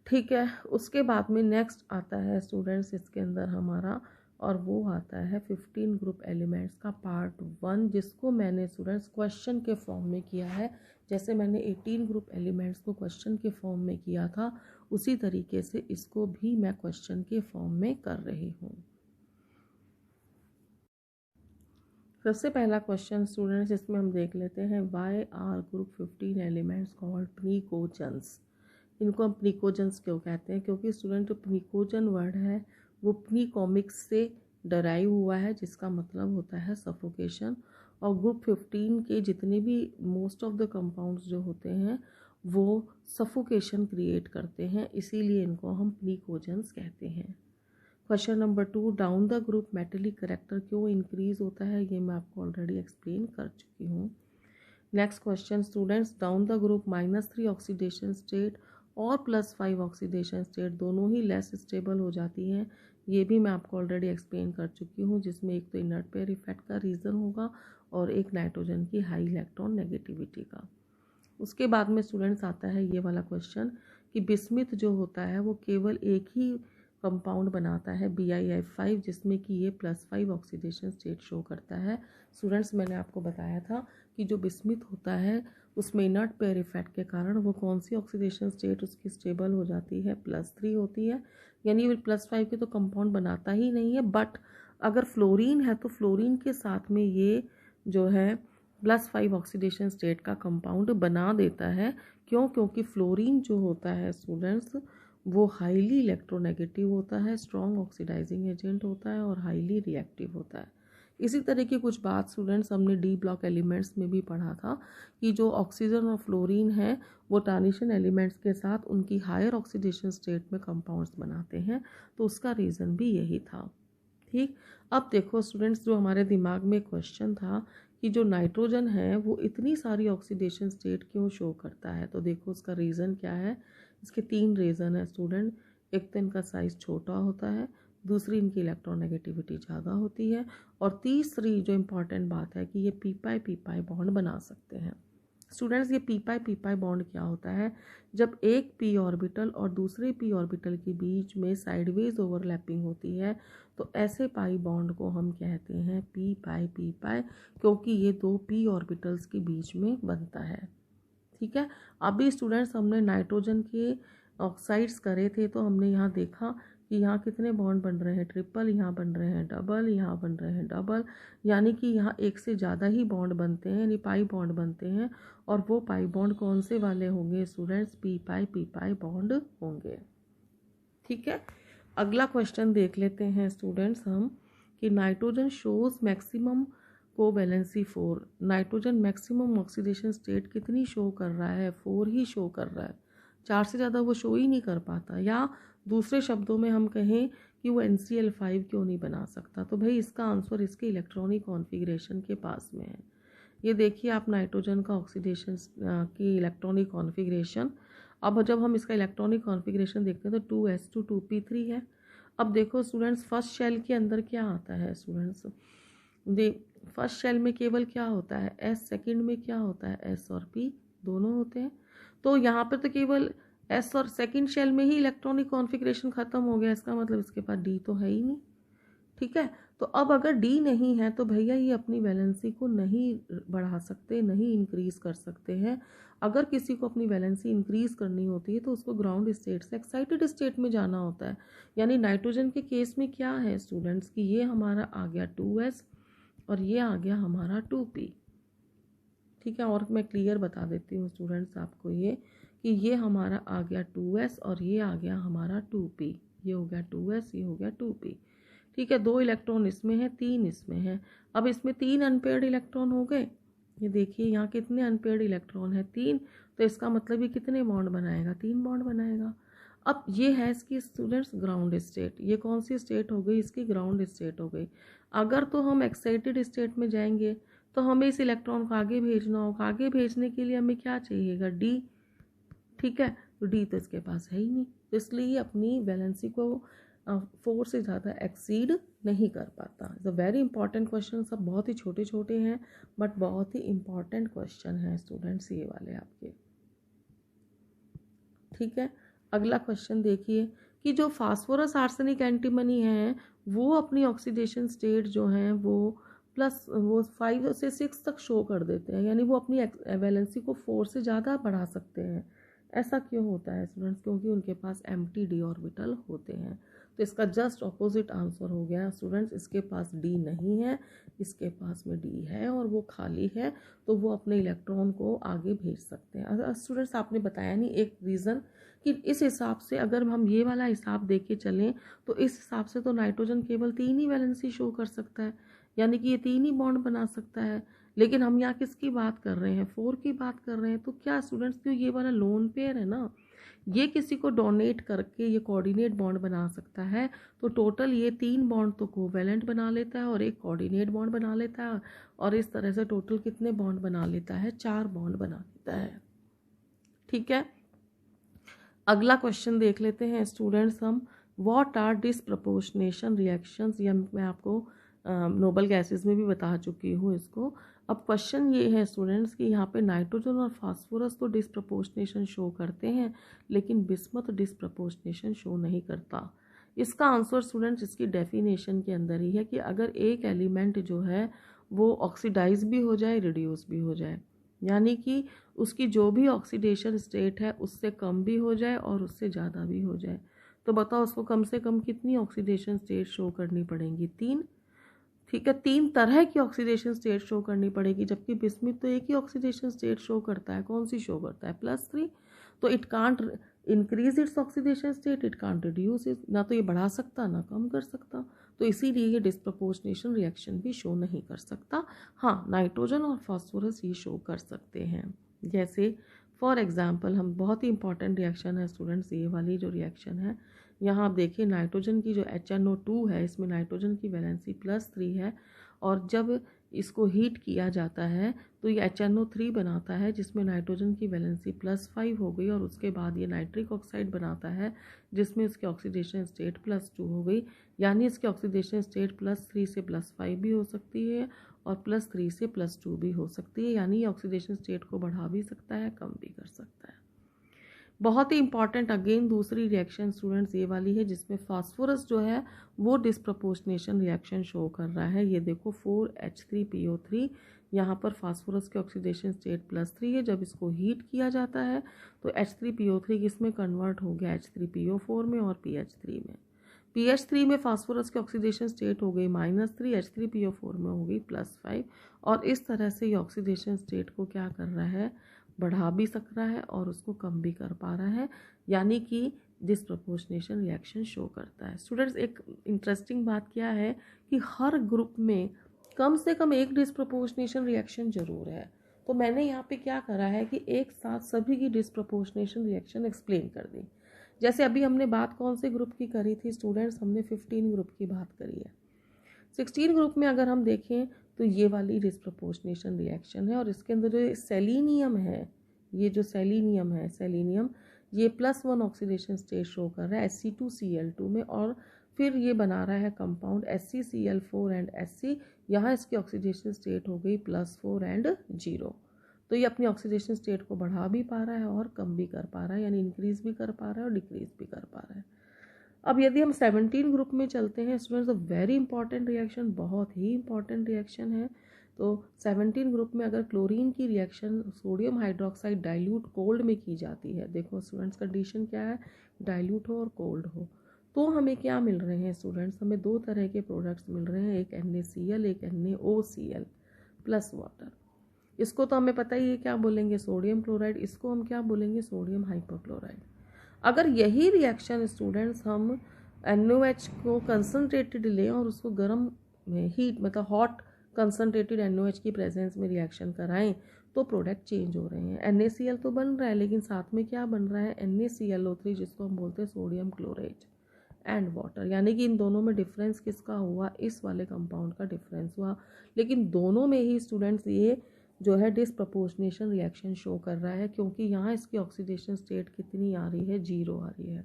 ठीक है, उसके बाद में नेक्स्ट आता है स्टूडेंट्स इसके अंदर हमारा, और वो आता है 15 ग्रुप एलिमेंट्स का पार्ट 1, जिसको मैंने स्टूडेंट्स क्वेश्चन के फॉर्म में किया है। जैसे मैंने 18 ग्रुप एलिमेंट्स को क्वेश्चन के फॉर्म में किया था, उसी तरीके से इसको भी मैं क्वेश्चन के फॉर्म में कर रही हूँ। सबसे पहला क्वेश्चन स्टूडेंट्स इसमें हम देख लेते हैं, why are group 15 elements called pnictogens. इनको हम प्निकोजन्स क्यों कहते हैं, क्योंकि स्टूडेंट जो प्निकोजन वर्ड है वो प्निकोमिक्स से डराइव हुआ है, जिसका मतलब होता है सफोकेशन। और ग्रुप 15 के जितने भी मोस्ट ऑफ द कंपाउंड्स जो होते हैं वो सफोकेशन क्रिएट करते हैं, इसीलिए इनको हम प्निकोजन्स कहते हैं। Question number 2, down the group metallic character क्यों इंक्रीज होता है, ये मैं आपको ऑलरेडी एक्सप्लेन कर चुकी हूँ। Next question students, down the group -3 oxidation state और +5 ऑक्सीडेशन स्टेट दोनों ही लेस स्टेबल हो जाती हैं, ये भी मैं आपको ऑलरेडी एक्सप्लेन कर चुकी हूँ, जिसमें एक तो इनर्ट पेयर इफेक्ट का रीज़न होगा और एक नाइट्रोजन की हाई इलेक्ट्रॉन नेगेटिविटी का। उसके बाद में स्टूडेंट्स आता है ये वाला क्वेश्चन कि बिस्मिथ जो होता है वो केवल एक ही कंपाउंड बनाता है BiF5, जिसमें कि ये +5 ऑक्सीडेशन स्टेट शो करता है। स्टूडेंट्स मैंने आपको बताया था कि जो बिस्मिथ होता है उसमें इनर्ट पेयर इफेक्ट के कारण वो कौन सी ऑक्सीडेशन स्टेट उसकी स्टेबल हो जाती है, +3 होती है, यानी वो +5 के तो कंपाउंड बनाता ही नहीं है। बट अगर फ्लोरीन है तो फ्लोरीन के साथ में ये जो है +5 ऑक्सीडेशन स्टेट का कंपाउंड बना देता है। क्यों, क्योंकि फ्लोरीन जो होता है स्टूडेंट्स वो हाईली इलेक्ट्रोनेगेटिव होता है, स्ट्रॉन्ग ऑक्सीडाइजिंग एजेंट होता है और हाईली रिएक्टिव होता है। इसी तरह की कुछ बात स्टूडेंट्स हमने डी ब्लॉक एलिमेंट्स में भी पढ़ा था कि जो ऑक्सीजन और फ्लोरीन है वो ट्रांजिशन एलिमेंट्स के साथ उनकी हायर ऑक्सीडेशन स्टेट में कंपाउंड्स बनाते हैं, तो उसका रीज़न भी यही था। ठीक, अब देखो स्टूडेंट्स, जो हमारे दिमाग में क्वेश्चन था कि जो नाइट्रोजन है वो इतनी सारी ऑक्सीडेशन स्टेट क्यों शो करता है, तो देखो उसका रीज़न क्या है। इसके 3 रीज़न है स्टूडेंट। एक तो इनका साइज़ छोटा होता है, दूसरी इनकी इलेक्ट्रोनेगेटिविटी ज़्यादा होती है, और तीसरी जो इम्पॉर्टेंट बात है कि ये पी पाई बॉन्ड बना सकते हैं। स्टूडेंट्स, ये पी पाई बॉन्ड क्या होता है, जब एक पी ऑर्बिटल और दूसरे पी ऑर्बिटल के बीच में साइडवेज ओवरलैपिंग होती है तो ऐसे पाई बॉन्ड को हम कहते हैं पी पाई, क्योंकि ये 2 पी ऑर्बिटल्स के बीच में बनता है। ठीक है, अभी स्टूडेंट्स हमने नाइट्रोजन के ऑक्साइड्स करे थे तो हमने यहाँ देखा कि यहाँ कितने बॉन्ड बन रहे हैं, ट्रिपल, यहाँ बन रहे हैं डबल, यहाँ बन रहे हैं डबल, यानी कि यहाँ एक से ज़्यादा ही बॉन्ड बनते हैं, यानी पाई बॉन्ड बनते हैं। और वो पाई बॉन्ड कौन से वाले होंगे स्टूडेंट्स, पी पाई बॉन्ड होंगे। ठीक है, अगला क्वेश्चन देख लेते हैं स्टूडेंट्स हम कि nitrogen shows maximum covalency 4। Nitrogen maximum oxidation state कितनी शो कर रहा है, 4 ही शो कर रहा है, 4 से ज़्यादा वो शो ही नहीं कर पाता। या दूसरे शब्दों में हम कहें कि वो NCl5 क्यों नहीं बना सकता, तो भाई इसका आंसर इसके इलेक्ट्रॉनिक कॉन्फ़िगरेशन के पास में है। ये देखिए आप नाइट्रोजन का ऑक्सीडेशन की इलेक्ट्रॉनिक कॉन्फ़िगरेशन। अब जब हम इसका इलेक्ट्रॉनिक कॉन्फ़िगरेशन देखते हैं तो 2s2 2p3 है। अब देखो स्टूडेंट्स, फर्स्ट शेल के अंदर क्या आता है स्टूडेंट्स, फर्स्ट शेल में केवल क्या होता है s, सेकंड में क्या होता है s और p दोनों होते हैं। तो यहाँ पर तो केवल s और सेकंड शेल में ही इलेक्ट्रॉनिक कॉन्फ़िगरेशन ख़त्म हो गया, इसका मतलब इसके पास d तो है ही नहीं। ठीक है, तो अब अगर D नहीं है तो भैया ये अपनी वैलेंसी को नहीं बढ़ा सकते, नहीं इंक्रीज़ कर सकते हैं। अगर किसी को अपनी वैलेंसी इंक्रीज़ करनी होती है तो उसको ग्राउंड स्टेट से एक्साइटेड स्टेट में जाना होता है। यानी नाइट्रोजन के केस में क्या है स्टूडेंट्स कि ये हमारा आ गया 2s और ये आ गया हमारा 2p। ठीक है, और मैं क्लियर बता देती हूँ स्टूडेंट्स आपको ये कि ये हमारा आ गया 2s और ये आ गया हमारा 2p। ये हो गया 2s, ये हो गया 2p। ठीक है, 2 इलेक्ट्रॉन इसमें है, 3 इसमें है। अब इसमें 3 अनपेयर्ड इलेक्ट्रॉन हो गए। ये देखिए यहाँ कितने अनपेयर्ड इलेक्ट्रॉन है, 3, तो इसका मतलब ये कितने बॉन्ड बनाएगा, 3 बॉन्ड बनाएगा। अब ये है इसकी स्टूडेंट्स ग्राउंड स्टेट। ये कौन सी स्टेट हो गई, इसकी ग्राउंड स्टेट हो गई। अगर तो हम एक्साइटेड स्टेट में जाएंगे तो हमें इस इलेक्ट्रॉन को आगे भेजना होगा। आगे भेजने के लिए हमें क्या चाहिएगा, डी। ठीक है, तो डी तो इसके पास है ही नहीं, तो इसलिए अपनी वैलेंसी को 4 से ज़्यादा एक्सीड नहीं कर पाता। It's a very important question. सब बहुत ही छोटे छोटे हैं बट बहुत ही इंपॉर्टेंट क्वेश्चन है स्टूडेंट्स ये वाले आपके। ठीक है, अगला क्वेश्चन देखिए कि जो फास्फोरस आर्सेनिक एंटीमनी है वो अपनी ऑक्सीडेशन स्टेट जो है वो वो 5 से 6 तक शो कर देते हैं, यानी वो अपनी वैलेंसी को 4 से ज़्यादा बढ़ा सकते हैं। ऐसा क्यों होता है स्टूडेंट्स, क्योंकि उनके पास एम्प्टी डी ऑर्बिटल होते हैं। तो इसका जस्ट ऑपोजिट आंसर हो गया स्टूडेंट्स, इसके पास डी नहीं है, इसके पास में डी है और वो खाली है, तो वो अपने इलेक्ट्रॉन को आगे भेज सकते हैं। स्टूडेंट्स आपने बताया नहीं एक रीज़न कि इस हिसाब से अगर हम ये वाला हिसाब दे के चलें तो इस हिसाब से तो नाइट्रोजन केवल 3 ही वैलेंसी शो कर सकता है, यानी कि ये 3 ही बॉन्ड बना सकता है। लेकिन हम यहाँ किसकी बात कर रहे हैं, 4 की बात कर रहे हैं। तो क्या स्टूडेंट्स, क्यों ये वाला लोन पेयर है ना, ये किसी को डोनेट करके ये कोऑर्डिनेट बॉन्ड बना सकता है, तो टोटल ये 3 बॉन्ड तो कोवैलेंट बना लेता है और एक कोऑर्डिनेट बॉन्ड बना लेता है, और इस तरह से टोटल कितने बॉन्ड बना लेता है, 4 बॉन्ड बना लेता है। ठीक है, अगला क्वेश्चन देख लेते हैं स्टूडेंट्स हम, व्हाट आर डिसप्रपोर्शनेशन रिएक्शंस। या मैं आपको नोबल गैसेस में भी बता चुकी हूँ इसको। अब क्वेश्चन ये है स्टूडेंट्स कि यहाँ पे नाइट्रोजन और फास्फोरस तो डिसप्रपोर्शनेशन शो करते हैं लेकिन बिस्मथ डिसप्रपोर्शनेशन शो नहीं करता। इसका आंसर स्टूडेंट्स इसकी डेफिनेशन के अंदर ही है कि अगर एक एलिमेंट जो है वो ऑक्सीडाइज भी हो जाए, रिड्यूस भी हो जाए, यानी कि उसकी जो भी ऑक्सीडेशन स्टेट है उससे कम भी हो जाए और उससे ज़्यादा भी हो जाए, तो बताओ उसको कम से कम कितनी ऑक्सीडेशन स्टेट शो करनी पड़ेंगी, 3। ठीक है, 3 तरह की ऑक्सीडेशन स्टेट शो करनी पड़ेगी, जबकि बिस्मिथ तो एक ही ऑक्सीडेशन स्टेट शो करता है। कौन सी शो करता है, +3। तो it can't increase its oxidation state, it can't reduce it, ना तो ये बढ़ा सकता ना कम कर सकता। तो इसीलिए ये डिस्प्रपोर्शनेशन रिएक्शन भी शो नहीं कर सकता। हाँ, नाइट्रोजन और फास्फोरस ये शो कर सकते हैं। जैसे फॉर एग्जांपल हम बहुत ही इंपॉर्टेंट रिएक्शन है स्टूडेंट्स, ये वाली जो रिएक्शन है, यहाँ आप देखिए नाइट्रोजन की जो HNO2 है, इसमें नाइट्रोजन की वैलेंसी +3 है, और जब इसको हीट किया जाता है तो ये HNO3 बनाता है जिसमें नाइट्रोजन की वैलेंसी +5 हो गई, और उसके बाद ये नाइट्रिक ऑक्साइड बनाता है जिसमें इसकी ऑक्सीडेशन स्टेट +2 हो गई। यानी इसकी ऑक्सीडेशन स्टेट +3 से +5 भी हो सकती है और +3 से +2 भी हो सकती है, यानी ये ऑक्सीडेशन स्टेट को बढ़ा भी सकता है, कम भी कर सकता है। बहुत ही इंपॉर्टेंट अगेन दूसरी रिएक्शन स्टूडेंट्स ये वाली है जिसमें फास्फोरस जो है वो डिस्प्रपोर्शनेशन रिएक्शन शो कर रहा है। ये देखो 4H3PO3, यहाँ पर फास्फोरस की ऑक्सीडेशन स्टेट +3 है। जब इसको हीट किया जाता है तो H3PO3 किसमें कन्वर्ट हो गया, H3PO4 में और PH3 में। PH3 में फास्फोरस की ऑक्सीडेशन स्टेट हो गई -3, H3PO4 में हो गई +5, और इस तरह से ये ऑक्सीडेशन स्टेट को क्या कर रहा है, बढ़ा भी सक रहा है और उसको कम भी कर पा रहा है, यानी कि डिस्प्रपोर्शनेशन रिएक्शन शो करता है। स्टूडेंट्स, एक इंटरेस्टिंग बात क्या है कि हर ग्रुप में कम से कम एक डिस्प्रपोर्शनेशन रिएक्शन जरूर है। तो मैंने यहाँ पे क्या करा है कि एक साथ सभी की डिस्प्रपोर्शनेशन रिएक्शन एक्सप्लेन कर दी। जैसे अभी हमने बात कौन से ग्रुप की करी थी स्टूडेंट्स, हमने 15 ग्रुप की बात करी है। 16 ग्रुप में अगर हम देखें तो ये वाली डिस्प्रपोर्शनेशन रिएक्शन है, और इसके अंदर जो सेलिनियम है, ये जो सेलिनियम है, सेलिनियम ये +1 ऑक्सीडेशन स्टेट शो कर रहा है Sc2Cl2 में, और फिर ये बना रहा है कंपाउंड ScCl4 एंड Sc। यहाँ इसकी ऑक्सीडेशन स्टेट हो गई +4 एंड 0। तो ये अपनी ऑक्सीडेशन स्टेट को बढ़ा भी पा रहा है और कम भी कर पा रहा है, यानी इंक्रीज भी कर पा रहा है और डिक्रीज भी कर पा रहा है। अब यदि हम 17 ग्रुप में चलते हैं स्टूडेंट्स, तो वेरी इंपॉर्टेंट रिएक्शन, बहुत ही इंपॉर्टेंट रिएक्शन है। तो 17 ग्रुप में अगर क्लोरीन की reaction sodium hydroxide dilute cold में की जाती है, देखो स्टूडेंट्स कंडीशन क्या है, डाइल्यूट हो और कोल्ड हो, तो हमें क्या मिल रहे हैं स्टूडेंट्स, हमें दो तरह के प्रोडक्ट्स मिल रहे हैं, एक NaCl एक NaOCl प्लस वाटर। इसको तो हमें पता ही है क्या बोलेंगे, सोडियम क्लोराइड, इसको हम क्या बोलेंगे, सोडियम हाइपोक्लोराइड। अगर यही रिएक्शन स्टूडेंट्स हम NaOH को कंसनट्रेटेड लें और उसको गर्म में हीट मतलब हॉट कंसनट्रेटेड NaOH की प्रेजेंस में रिएक्शन कराएं तो प्रोडक्ट चेंज हो रहे हैं। NaCl तो बन रहा है, लेकिन साथ में क्या बन रहा है, NaClO3 जिसको हम बोलते हैं सोडियम क्लोराइड एंड वाटर, यानी कि इन दोनों में डिफरेंस किसका हुआ, इस वाले कंपाउंड का डिफरेंस हुआ। लेकिन दोनों में ही स्टूडेंट्स ये जो है डिस्प्रपोर्शनेशन रिएक्शन शो कर रहा है, क्योंकि यहाँ इसकी ऑक्सीडेशन स्टेट कितनी आ रही है, 0 आ रही है।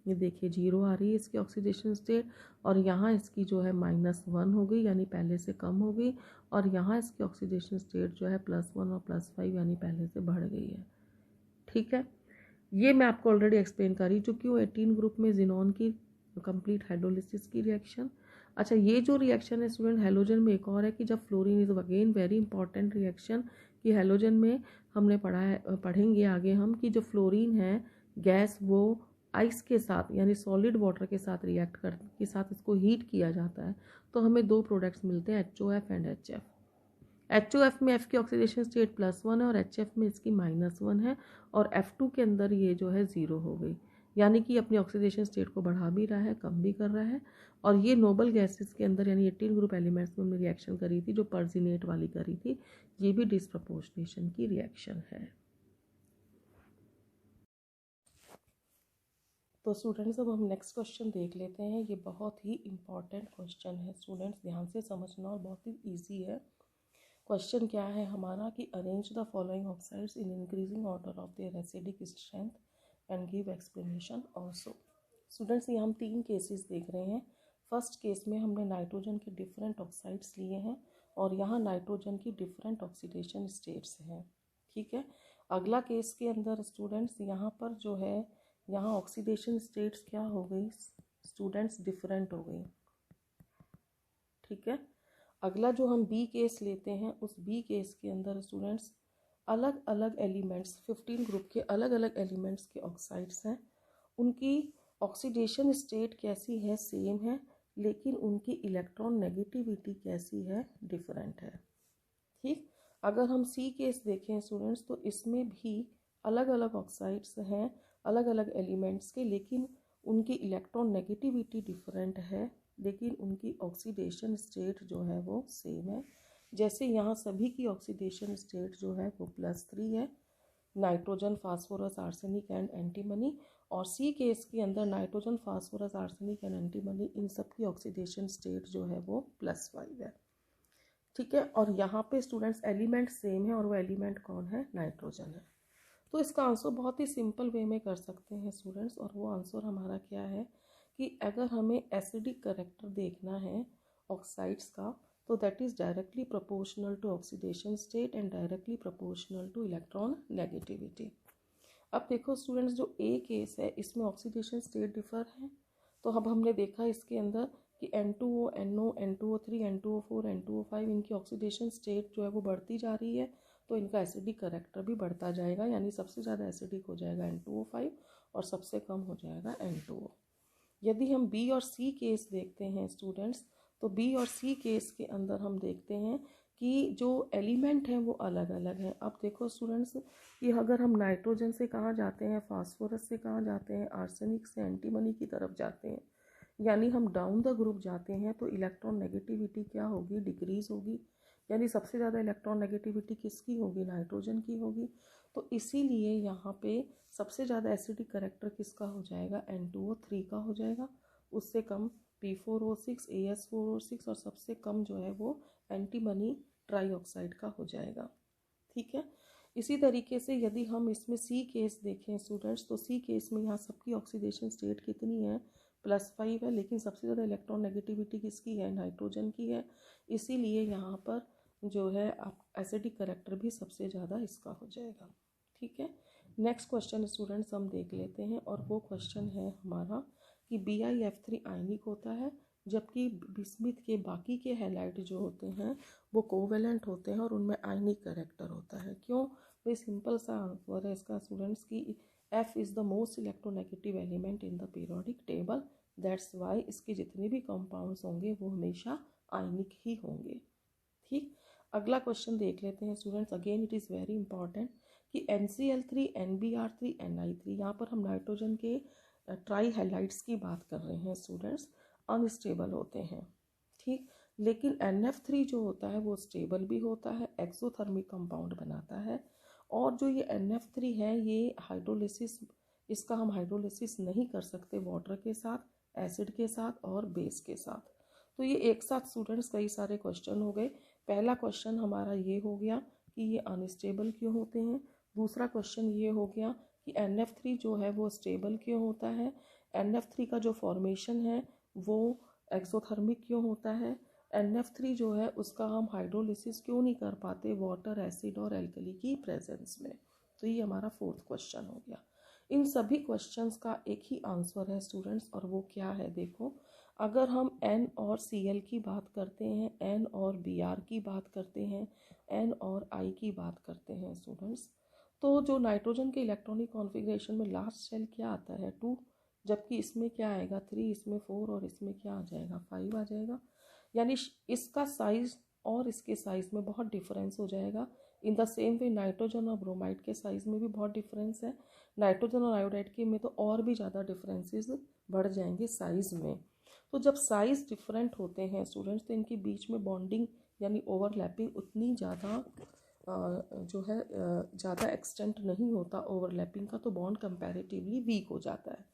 ये देखिए 0 आ रही है इसकी ऑक्सीडेशन स्टेट, और यहाँ इसकी जो है -1 हो गई, यानी पहले से कम हो गई, और यहाँ इसकी ऑक्सीडेशन स्टेट जो है +1 और +5 यानी पहले से बढ़ गई है। ठीक है, ये मैं आपको ऑलरेडी एक्सप्लेन कर ही चुकी हूँ 18 ग्रुप में जिनोन की कंप्लीट हाइड्रोलिसिस की रिएक्शन। अच्छा, ये जो रिएक्शन है स्टूडेंट हैलोजन में एक और है कि जब fluorine is again very important reaction, कि हैलोजन में हमने पढ़ा है, पढ़ेंगे आगे हम, कि जो फ्लोरीन है गैस वो आइस के साथ यानी सॉलिड वाटर के साथ रिएक्ट कर के साथ इसको हीट किया जाता है, तो हमें दो प्रोडक्ट्स मिलते हैं HOF एंड HF। HOF में F की ऑक्सीडेशन स्टेट +1 है और HF में इसकी -1 है, और F2 के अंदर ये जो है 0 हो गई, यानी कि अपनी ऑक्सीडेशन स्टेट को बढ़ा भी रहा है, कम भी कर रहा है। और ये नोबल गैसेस के अंदर यानी 18 ग्रुप एलिमेंट्स में हमने रिएक्शन करी थी जो पर्जिनेट वाली करी थी, ये भी डिस्प्रपोर्शनेशन की रिएक्शन है। तो स्टूडेंट्स अब हम नेक्स्ट क्वेश्चन देख लेते हैं। ये बहुत ही इंपॉर्टेंट क्वेश्चन है स्टूडेंट्स, ध्यान से समझना, और बहुत ही ईजी है। क्वेश्चन क्या है हमारा कि arrange the following oxides in increasing order of their acidic strength and give explanation also. Students, ये हम 3 केसेस देख रहे हैं। फर्स्ट केस में हमने नाइट्रोजन के डिफरेंट ऑक्साइड्स लिए हैं, और यहाँ नाइट्रोजन की डिफरेंट ऑक्सीडेशन स्टेट्स हैं। ठीक है, अगला केस के अंदर स्टूडेंट्स यहाँ पर जो है, यहाँ ऑक्सीडेशन स्टेट्स क्या हो गई स्टूडेंट्स, डिफरेंट हो गई। ठीक है, अगला जो हम बी केस लेते हैं, उस बी केस के अंदर स्टूडेंट्स अलग अलग एलिमेंट्स, 15 ग्रुप के अलग अलग एलिमेंट्स के ऑक्साइड्स हैं, उनकी ऑक्सीडेशन स्टेट कैसी है, सेम है, लेकिन उनकी इलेक्ट्रॉन नेगेटिविटी कैसी है, डिफरेंट है। ठीक, अगर हम सी केस देखें स्टूडेंट्स, तो इसमें भी अलग अलग ऑक्साइड्स हैं अलग अलग एलिमेंट्स के, लेकिन उनकी इलेक्ट्रॉन नेगेटिविटी डिफरेंट है, लेकिन उनकी ऑक्सीडेशन स्टेट जो है वो सेम है। जैसे यहाँ सभी की ऑक्सीडेशन स्टेट जो है वो +3 है, nitrogen, phosphorus, arsenic and antimony. और सी केस के अंदर nitrogen, phosphorus, arsenic and antimony, इन सब की ऑक्सीडेशन स्टेट जो है वो +5 है। ठीक है, और यहाँ पे स्टूडेंट्स एलिमेंट सेम है, और वो एलिमेंट कौन है? नाइट्रोजन है। तो इसका आंसर बहुत ही सिंपल वे में कर सकते हैं स्टूडेंट्स, और वो आंसर हमारा क्या है कि अगर हमें एसिडिक करैक्टर देखना है ऑक्साइड्स का, तो that is directly proportional to oxidation state and directly proportional two electron negativity. अब देखो स्टूडेंट्स, जो ए केस है इसमें ऑक्सीडेशन स्टेट डिफर है। तो अब हमने देखा इसके अंदर कि N2O, NO, N2O3, N2O4, N2O5 इनकी ऑक्सीडेशन स्टेट जो है वो बढ़ती जा रही है, तो इनका एसिडिक करैक्टर भी बढ़ता जाएगा, यानी सबसे ज़्यादा एसिडिक हो जाएगा N2O5 और सबसे कम हो जाएगा N2O। यदि हम बी और सी केस देखते हैं स्टूडेंट्स, तो बी और सी केस के अंदर हम देखते हैं कि जो एलिमेंट हैं वो अलग अलग हैं। अब देखो स्टूडेंट्स कि अगर हम नाइट्रोजन से कहाँ जाते हैं, फास्फोरस से कहाँ जाते हैं, आर्सेनिक से एंटीमनी की तरफ जाते हैं, यानी हम डाउन द ग्रुप जाते हैं, तो इलेक्ट्रॉन नेगेटिविटी क्या होगी? डिक्रीज होगी। यानी सबसे ज़्यादा इलेक्ट्रॉन नेगेटिविटी किसकी होगी? नाइट्रोजन की होगी। तो इसीलिए यहाँ पे सबसे ज़्यादा एसिडिक करैक्टर किसका हो जाएगा? N2O3 का हो जाएगा। उससे कम P4O6, AS4O6, और सबसे कम जो है वो एंटीमनी ट्राईऑक्साइड का हो जाएगा। ठीक है, इसी तरीके से यदि हम इसमें सी केस देखें स्टूडेंट्स, तो सी केस में यहाँ सबकी ऑक्सीडेशन स्टेट कितनी है? +5 है, लेकिन सबसे ज़्यादा इलेक्ट्रॉन नेगेटिविटी किसकी है? नाइट्रोजन की है। इसीलिए यहाँ पर जो है आप एसिडिक करैक्टर भी सबसे ज़्यादा इसका हो जाएगा। ठीक है, नेक्स्ट क्वेश्चन स्टूडेंट्स हम देख लेते हैं, और वो क्वेश्चन है हमारा कि BiF3 आयनिक होता है, जबकि बिस्मिथ के बाकी के हैलाइड जो होते हैं वो कोवेलेंट होते हैं और उनमें आयनिक करैक्टर होता है। क्यों? भाई सिंपल सा आंसर है इसका स्टूडेंट्स की F is the most electronegative element in the periodic table, that's why इसके जितने भी कंपाउंड्स होंगे वो हमेशा आयनिक ही होंगे। ठीक, अगला क्वेश्चन देख लेते हैं students. Again it is very important कि NCl3, NBr3, Ni3, यहाँ पर हम नाइट्रोजन के ट्राई हैलाइड्स की बात कर रहे हैं स्टूडेंट्स, अनस्टेबल होते हैं। ठीक, लेकिन NF3 जो होता है वो स्टेबल भी होता है, एक्सोथर्मिक कंपाउंड बनाता है। और जो ये NF3 है ये हाइड्रोलिसिस, इसका हम हाइड्रोलिसिस नहीं कर सकते वाटर के साथ, एसिड के साथ और बेस के साथ। तो ये एक साथ स्टूडेंट्स कई सारे क्वेश्चन हो गए। पहला क्वेश्चन हमारा ये हो गया कि ये अनस्टेबल क्यों होते हैं। दूसरा क्वेश्चन ये हो गया कि NF3 जो है वो स्टेबल क्यों होता है। NF3 का जो फॉर्मेशन है वो एक्सोथर्मिक क्यों होता है। NF3 जो है उसका हम हाइड्रोलिसिस क्यों नहीं कर पाते वाटर, एसिड और एल्कली की प्रेजेंस में। तो ये हमारा फोर्थ क्वेश्चन हो गया। इन सभी क्वेश्चंस का एक ही आंसर है स्टूडेंट्स, और वो क्या है? देखो, अगर हम N और Cl की बात करते हैं, N और Br की बात करते हैं, N और I की बात करते हैं स्टूडेंट्स, तो जो नाइट्रोजन के इलेक्ट्रॉनिक कॉन्फ़िगरेशन में लास्ट शेल क्या आता है? 2, जबकि इसमें क्या आएगा? 3, इसमें 4 और इसमें क्या आ जाएगा? 5 आ जाएगा। यानी इसका साइज़ और इसके साइज़ में बहुत डिफरेंस हो जाएगा। In the same way nitrogen और ब्रोमाइड के साइज़ में भी बहुत डिफरेंस है। नाइट्रोजन और आयोडाइड के में तो और भी ज़्यादा डिफरेंसेस बढ़ जाएंगे साइज़ में। तो जब साइज़ डिफरेंट होते हैं स्टूडेंट्स, तो इनके बीच में बॉन्डिंग यानी ओवरलैपिंग उतनी ज़्यादा जो है ज़्यादा एक्सटेंट नहीं होता ओवरलैपिंग का, तो बॉन्ड कंपैरेटिवली वीक हो जाता है।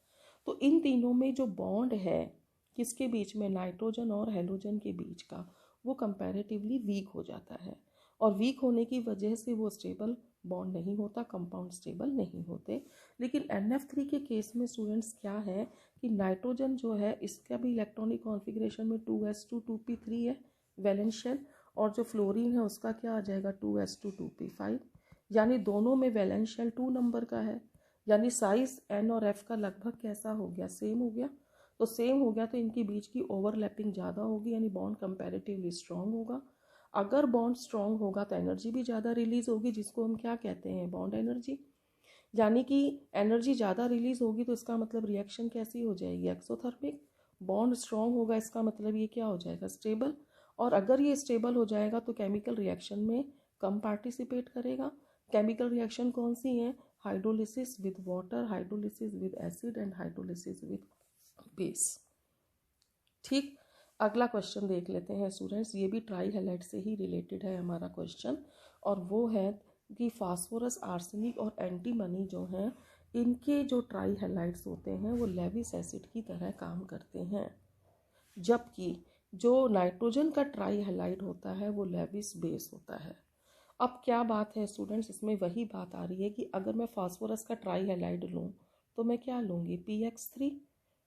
तो इन तीनों में जो बॉन्ड है किसके बीच में? नाइट्रोजन और हेलोजन के बीच का, वो कंपैरेटिवली वीक हो जाता है, और वीक होने की वजह से वो स्टेबल बॉन्ड नहीं होता, कंपाउंड स्टेबल नहीं होते। लेकिन NF3 के केस में स्टूडेंट्स क्या है कि नाइट्रोजन जो है इसका भी इलेक्ट्रॉनिक कॉन्फ़िगरेशन में 2s2 2p3 है वैलेंस शेल, और जो फ्लोरीन है उसका क्या आ जाएगा? 2s2 2p5, यानी दोनों में वैलेंस शेल 2 नंबर का है। यानी साइज N और F का लगभग कैसा हो गया? सेम हो गया। तो सेम हो गया तो इनके बीच की ओवरलैपिंग ज़्यादा होगी, यानी बॉन्ड कंपैरेटिवली स्ट्रॉन्ग होगा। अगर बॉन्ड स्ट्रॉन्ग होगा तो एनर्जी भी ज़्यादा रिलीज होगी, जिसको हम क्या कहते हैं? Bond energy. यानी कि एनर्जी ज़्यादा रिलीज होगी तो इसका मतलब रिएक्शन कैसी हो जाएगी? एक्सोथर्मिक। बॉन्ड स्ट्रॉन्ग होगा इसका मतलब ये क्या हो जाएगा? स्टेबल। और अगर ये स्टेबल हो जाएगा तो केमिकल रिएक्शन में कम पार्टिसिपेट करेगा। केमिकल रिएक्शन कौन सी है? Hydrolysis with water, hydrolysis with acid and hydrolysis with base. ठीक, अगला क्वेश्चन देख लेते हैं स्टूडेंट्स, ये भी ट्राई हैलाइड से ही रिलेटेड है हमारा क्वेश्चन, और वो है कि फास्फोरस, आर्सेनिक और एंटीमनी जो हैं, इनके जो ट्राई हैलाइड्स होते हैं वो लेविस एसिड की तरह काम करते हैं, जबकि जो नाइट्रोजन का ट्राई हैलाइड होता है वो लेविस बेस होता है। अब क्या बात है स्टूडेंट्स, इसमें वही बात आ रही है कि अगर मैं फास्फोरस का ट्राई हैलाइड लूँ तो मैं क्या लूँगी, PX3।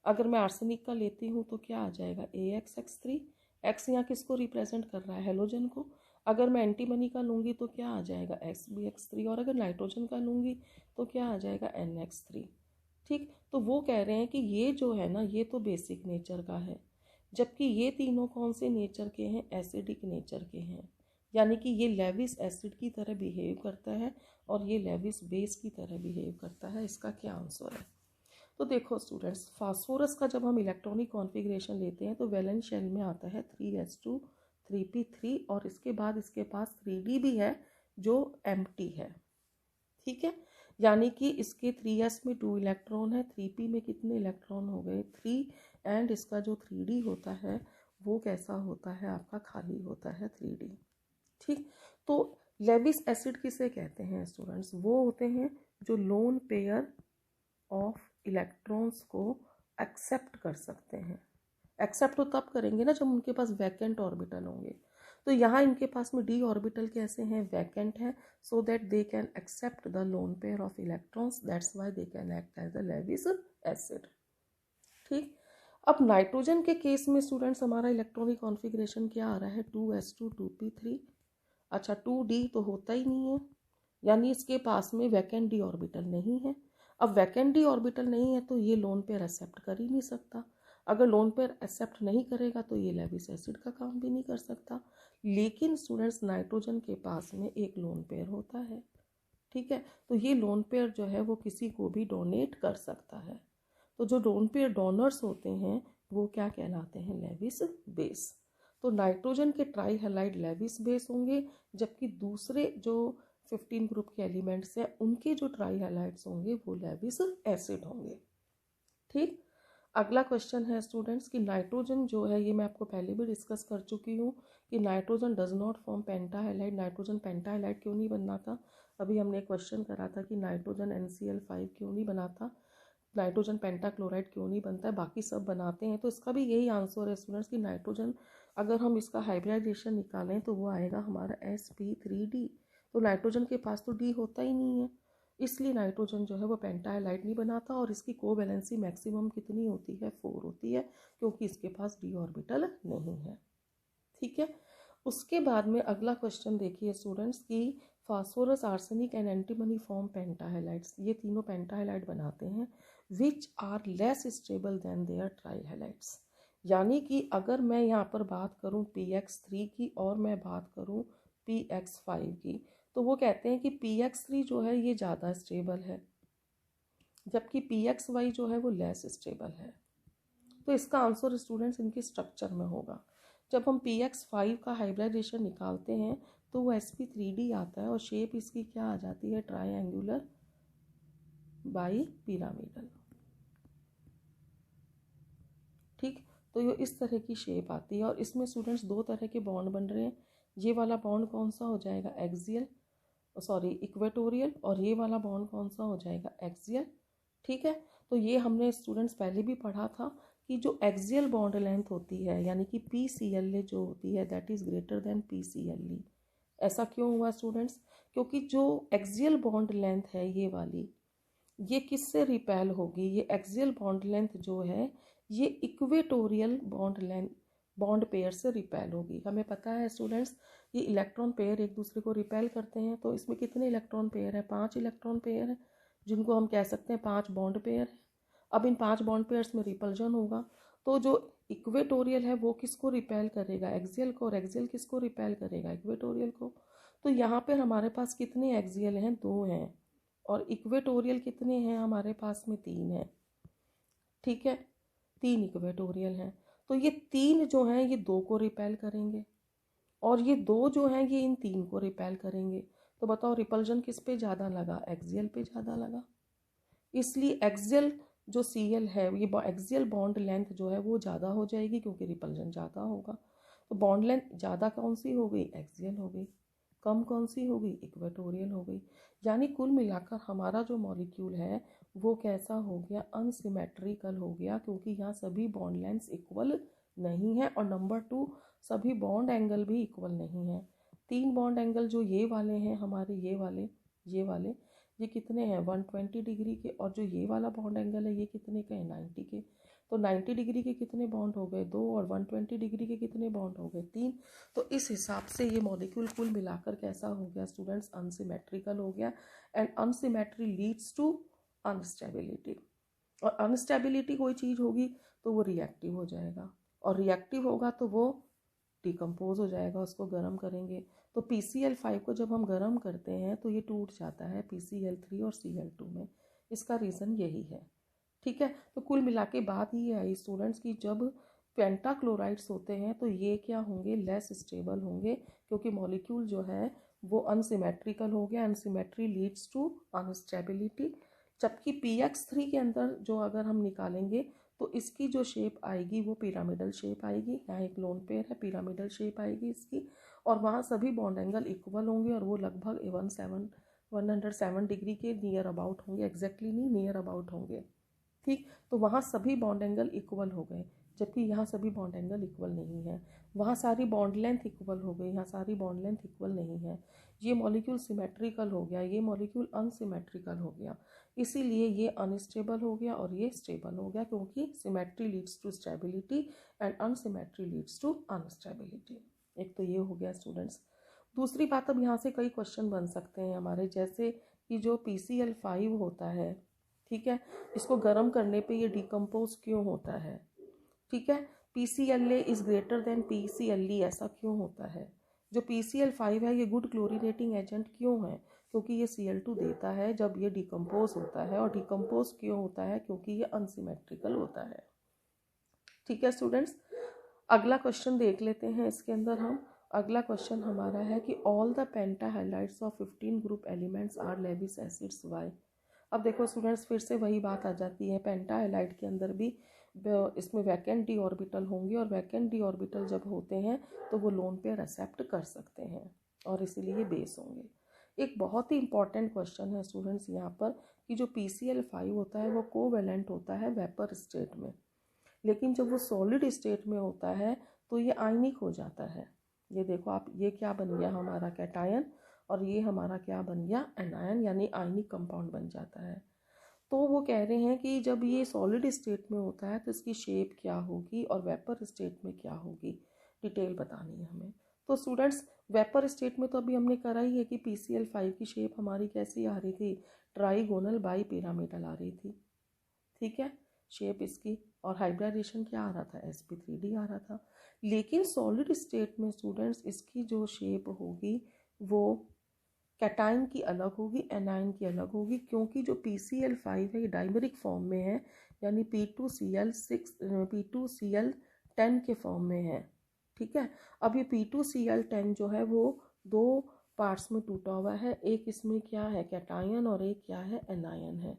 अगर मैं आर्सेनिक का लेती हूँ तो क्या आ जाएगा, AXX3। एक्स यहाँ किसको रिप्रेजेंट कर रहा है, हेलोजन को। अगर मैं एंटीमनी का लूँगी तो क्या आ जाएगा, XBX3। और अगर नाइट्रोजन का लूँगी तो क्या आ जाएगा, NX3। ठीक, तो वो कह रहे हैं कि ये जो है ना, ये तो बेसिक नेचर का है, जबकि ये तीनों कौन से नेचर के हैं, एसिडिक नेचर के हैं। यानी कि ये लेविस एसिड की तरह बिहेव करता है और ये लेविस बेस की तरह बिहेव करता है। इसका क्या आंसर है? तो देखो स्टूडेंट्स, फास्फोरस का जब हम इलेक्ट्रॉनिक कॉन्फ़िगरेशन लेते हैं तो वैलेंस शेल में आता है 3s2 3p3, और इसके बाद इसके पास 3d भी है जो एम्प्टी है। ठीक है, यानी कि इसके 3s में 2 इलेक्ट्रॉन है, 3p में कितने इलेक्ट्रॉन हो गए, 3, एंड इसका जो 3d होता है वो कैसा होता है, आपका खाली होता है 3d। ठीक, तो लेविस एसिड किसे कहते हैं स्टूडेंट्स, वो होते हैं जो लोन पेयर ऑफ इलेक्ट्रॉन्स को एक्सेप्ट कर सकते हैं। एक्सेप्ट तो तब करेंगे ना जब उनके पास वैकेंट ऑर्बिटल होंगे। तो यहाँ इनके पास में d ऑर्बिटल कैसे हैं, वैकेंट है, so that they can accept the lone pair of electrons, that's why they can act as the Lewis acid. ठीक, अब नाइट्रोजन के केस में स्टूडेंट्स हमारा इलेक्ट्रॉनिक कॉन्फ़िगरेशन क्या आ रहा है, 2s2 2p3। अच्छा, 2d तो होता ही नहीं है, यानी इसके पास में वैकेंट d ऑर्बिटल नहीं है। अब वैकेंट d ऑर्बिटल नहीं है तो ये लोन पेयर एक्सेप्ट कर ही नहीं सकता। अगर लोन पेयर एक्सेप्ट नहीं करेगा तो ये लेविस एसिड का काम भी नहीं कर सकता। लेकिन स्टूडेंट्स, नाइट्रोजन के पास में एक लोन पेयर होता है। ठीक है, तो ये लोन पेयर जो है वो किसी को भी डोनेट कर सकता है। तो जो लोन पेयर डोनर्स होते हैं वो क्या कहलाते हैं, लेविस बेस। तो नाइट्रोजन के ट्राई हैलाइड लेविस बेस होंगे, जबकि दूसरे जो 15 ग्रुप के एलिमेंट्स हैं उनके जो ट्राई हैलाइड्स होंगे वो लेविस एसिड होंगे। ठीक, अगला क्वेश्चन है स्टूडेंट्स कि नाइट्रोजन जो है, ये मैं आपको पहले भी डिस्कस कर चुकी हूँ कि nitrogen does not form pentahalide. Nitrogen pentahalide क्यों नहीं बनना था, अभी हमने एक क्वेश्चन करा था कि नाइट्रोजन NCl5 क्यों नहीं बनाता, नाइट्रोजन पेंटाक्लोराइड क्यों नहीं बनता है, बाकी सब बनाते हैं। तो इसका भी यही आंसर है स्टूडेंट्स कि नाइट्रोजन, अगर हम इसका हाइब्रिडाइजेशन निकालें तो वो आएगा हमारा sp3d। तो नाइट्रोजन के पास तो d होता ही नहीं है, इसलिए नाइट्रोजन जो है वो पेंटाहाइलाइड नहीं बनाता, और इसकी कोवैलेंसी मैक्सिमम कितनी होती है, 4 होती है, क्योंकि इसके पास d ऑर्बिटल नहीं है। ठीक है, उसके बाद में अगला क्वेश्चन देखिए स्टूडेंट्स कि phosphorus, arsenic and antimony form pentahalides, ये तीनों पेंटाहाइलाइड बनाते हैं, which are less stable than their trihalides. यानी कि अगर मैं यहाँ पर बात करूँ PX3 की और मैं बात करूँ PX5 की, तो वो कहते हैं कि PX3 जो है ये ज़्यादा स्टेबल है, जबकि PXY जो है वो लेस स्टेबल है। तो इसका आंसर स्टूडेंट्स इनके स्ट्रक्चर में होगा। जब हम PX5 का हाइब्रिडाइजेशन निकालते हैं तो वो sp3d आता है, और शेप इसकी क्या आ जाती है, ट्रायंगुलर बाई पिरामिडल। ठीक, तो ये इस तरह की शेप आती है, और इसमें स्टूडेंट्स 2 तरह के बॉन्ड बन रहे हैं। ये वाला बॉन्ड कौन सा हो जाएगा, एक्सियल, सॉरी इक्वेटोरियल, और ये वाला बॉन्ड कौन सा हो जाएगा, एक्सियल। ठीक है, तो ये हमने स्टूडेंट्स पहले भी पढ़ा था कि जो एक्सियल बॉन्ड लेंथ होती है, यानी कि PCLA जो होती है, that is greater than PCLE। ऐसा क्यों हुआ स्टूडेंट्स, क्योंकि जो एक्सियल बॉन्ड लेंथ है ये वाली, ये किससे रिपेल होगी, ये एक्सियल बॉन्ड लेंथ जो है ये इक्वेटोरियल बॉन्ड पेयर से रिपेल होगी। हमें पता है स्टूडेंट्स, ये इलेक्ट्रॉन पेयर एक दूसरे को रिपेल करते हैं, तो इसमें कितने इलेक्ट्रॉन पेयर है, 5 इलेक्ट्रॉन पेयर है, जिनको हम कह सकते हैं 5 बॉन्ड पेयर है। अब इन 5 बॉन्ड पेयर्स में रिपल्जन होगा, तो जो इक्वेटोरियल है वो किसको रिपेल करेगा, एक्सियल को, और एक्सियल किसको रिपेल करेगा, इक्वेटोरियल को। तो यहाँ पर हमारे पास कितने एक्सियल हैं, 2 हैं, और इक्वेटोरियल कितने हैं हमारे पास में, 3 हैं। ठीक है, 3 इक्वेटोरियल हैं, तो ये 3 जो हैं ये 2 को रिपेल करेंगे, और ये 2 जो हैं ये इन 3 को रिपेल करेंगे। तो बताओ रिपल्जन किस पे ज़्यादा लगा, एक्सियल पे ज़्यादा लगा। इसलिए एक्सियल जो Cl है ये एक्सियल बॉन्ड लेंथ जो है वो ज़्यादा हो जाएगी क्योंकि रिपल्जन ज़्यादा होगा। तो बॉन्ड लेंथ ज़्यादा कौन सी हो गई, एक्सियल हो गई, कम कौन सी हो गई, इक्वेटोरियल हो गई। यानी कुल मिलाकर हमारा जो मॉलिक्यूल है वो कैसा हो गया, अनसिमेट्रिकल हो गया, क्योंकि यहाँ सभी बॉन्ड लेंथ्स इक्वल नहीं है। और नंबर 2, सभी बॉन्ड एंगल भी इक्वल नहीं है। 3 बॉन्ड एंगल जो ये वाले हैं हमारे, ये वाले ये कितने हैं 120 डिग्री के, और जो ये वाला बॉन्ड एंगल है ये कितने के हैं 90 के। तो 90 डिग्री के कितने बॉन्ड हो गए 2, और 120 डिग्री के कितने बॉन्ड हो गए 3। तो इस हिसाब से ये मॉलिक्यूल कुल मिलाकर कैसा हो गया स्टूडेंट्स, अनसिमेट्रिकल हो गया। And unsymmetry leads to instability, और अनस्टेबिलिटी कोई चीज़ होगी तो वो रिएक्टिव हो जाएगा, और रिएक्टिव होगा तो वो डिकम्पोज हो जाएगा, उसको गर्म करेंगे। तो PCl5 को जब हम गर्म करते हैं तो ये टूट जाता है PCl3 और Cl2 में। इसका रीज़न यही है। ठीक है, तो कुल मिला के बात ये आई स्टूडेंट्स की जब पेंटाक्लोराइड्स होते हैं तो ये क्या होंगे, लेस स्टेबल होंगे, क्योंकि मॉलिक्यूल जो है वो अनसिमेट्रिकल हो गया। अनसिमेट्री लीड्स टू अनस्टेबिलिटी। जबकि PX3 के अंदर जो अगर हम निकालेंगे तो इसकी जो शेप आएगी वो पिरामिडल शेप आएगी। यहाँ एक लोन पेयर है, पिरामिडल शेप आएगी इसकी, और वहाँ सभी बॉन्ड एंगल इक्वल होंगे, और वो लगभग 107 डिग्री के नियर अबाउट होंगे, एग्जैक्टली नहीं, नियर अबाउट होंगे। ठीक, तो वहाँ सभी बॉन्ड एंगल इक्वल हो गए, जबकि यहाँ सभी बॉन्ड एंगल इक्वल नहीं है। वहाँ सारी बॉन्ड लेंथ इक्वल हो गई, यहाँ सारी बॉन्ड लेंथ इक्वल नहीं है। ये मॉलिक्यूल सिमेट्रिकल हो गया, ये मॉलिक्यूल अनसिमेट्रिकल हो गया, इसीलिए ये अनस्टेबल हो गया और ये स्टेबल हो गया, क्योंकि symmetry leads to stability and unsymmetry leads to unstability. एक तो ये हो गया स्टूडेंट्स। दूसरी बात, अब यहाँ से कई क्वेश्चन बन सकते हैं हमारे, जैसे कि जो PCl5 होता है, ठीक है, इसको गर्म करने पे ये डिकम्पोज क्यों होता है, ठीक है, PCLA is greater than PCLE, ऐसा क्यों होता है। जो PCl5 है ये गुड क्लोरीनेटिंग एजेंट क्यों है, क्योंकि ये Cl2 देता है जब ये डिकम्पोज होता है, और डिकम्पोज क्यों होता है, क्योंकि ये अनसिमेट्रिकल होता है। ठीक है स्टूडेंट्स, अगला क्वेश्चन देख लेते हैं इसके अंदर हम। अगला क्वेश्चन हमारा है कि all the pentahalides of 15 group elements are Lewis acids, why. अब देखो स्टूडेंट्स, फिर से वही बात आ जाती है, पेंटा हैलाइड के अंदर भी इसमें वैकेंट डी ऑर्बिटल होंगे, और वैकेंट डी ऑर्बिटल जब होते हैं तो वो लोन पेयर एक्सेप्ट कर सकते हैं, और इसीलिए बेस होंगे। एक बहुत ही इंपॉर्टेंट क्वेश्चन है स्टूडेंट्स यहाँ पर कि जो PCl5 होता है वो कोवेलेंट होता है वेपर स्टेट में, लेकिन जब वो सॉलिड स्टेट में होता है तो ये आयनिक हो जाता है। ये देखो आप, ये क्या बन गया हमारा कैटायन, और ये हमारा क्या बन गया एनायन, यानी आयनिक कंपाउंड बन जाता है। तो वो कह रहे हैं कि जब ये सॉलिड स्टेट में होता है तो इसकी शेप क्या होगी, और वेपर स्टेट में क्या होगी, डिटेल बतानी है हमें। तो स्टूडेंट्स, वेपर स्टेट में तो अभी हमने करा ही है कि PCl5 की शेप हमारी कैसी आ रही थी, ट्राइगोनल बाई पिरामिडल आ रही थी, ठीक है, शेप इसकी, और हाइब्रिडाइजेशन क्या आ रहा था, sp3d आ रहा था। लेकिन सॉलिड स्टेट में स्टूडेंट्स इसकी जो शेप होगी वो कैटाइन की अलग होगी, एनाइन की अलग होगी, क्योंकि जो PCl5 है ये डाइमेरिक फॉर्म में है, यानी P2Cl10 के फॉर्म में है। ठीक है, अब ये P2Cl10 जो है वो 2 पार्ट्स में टूटा हुआ है, एक इसमें क्या है कैटायन और एक क्या है एनायन है।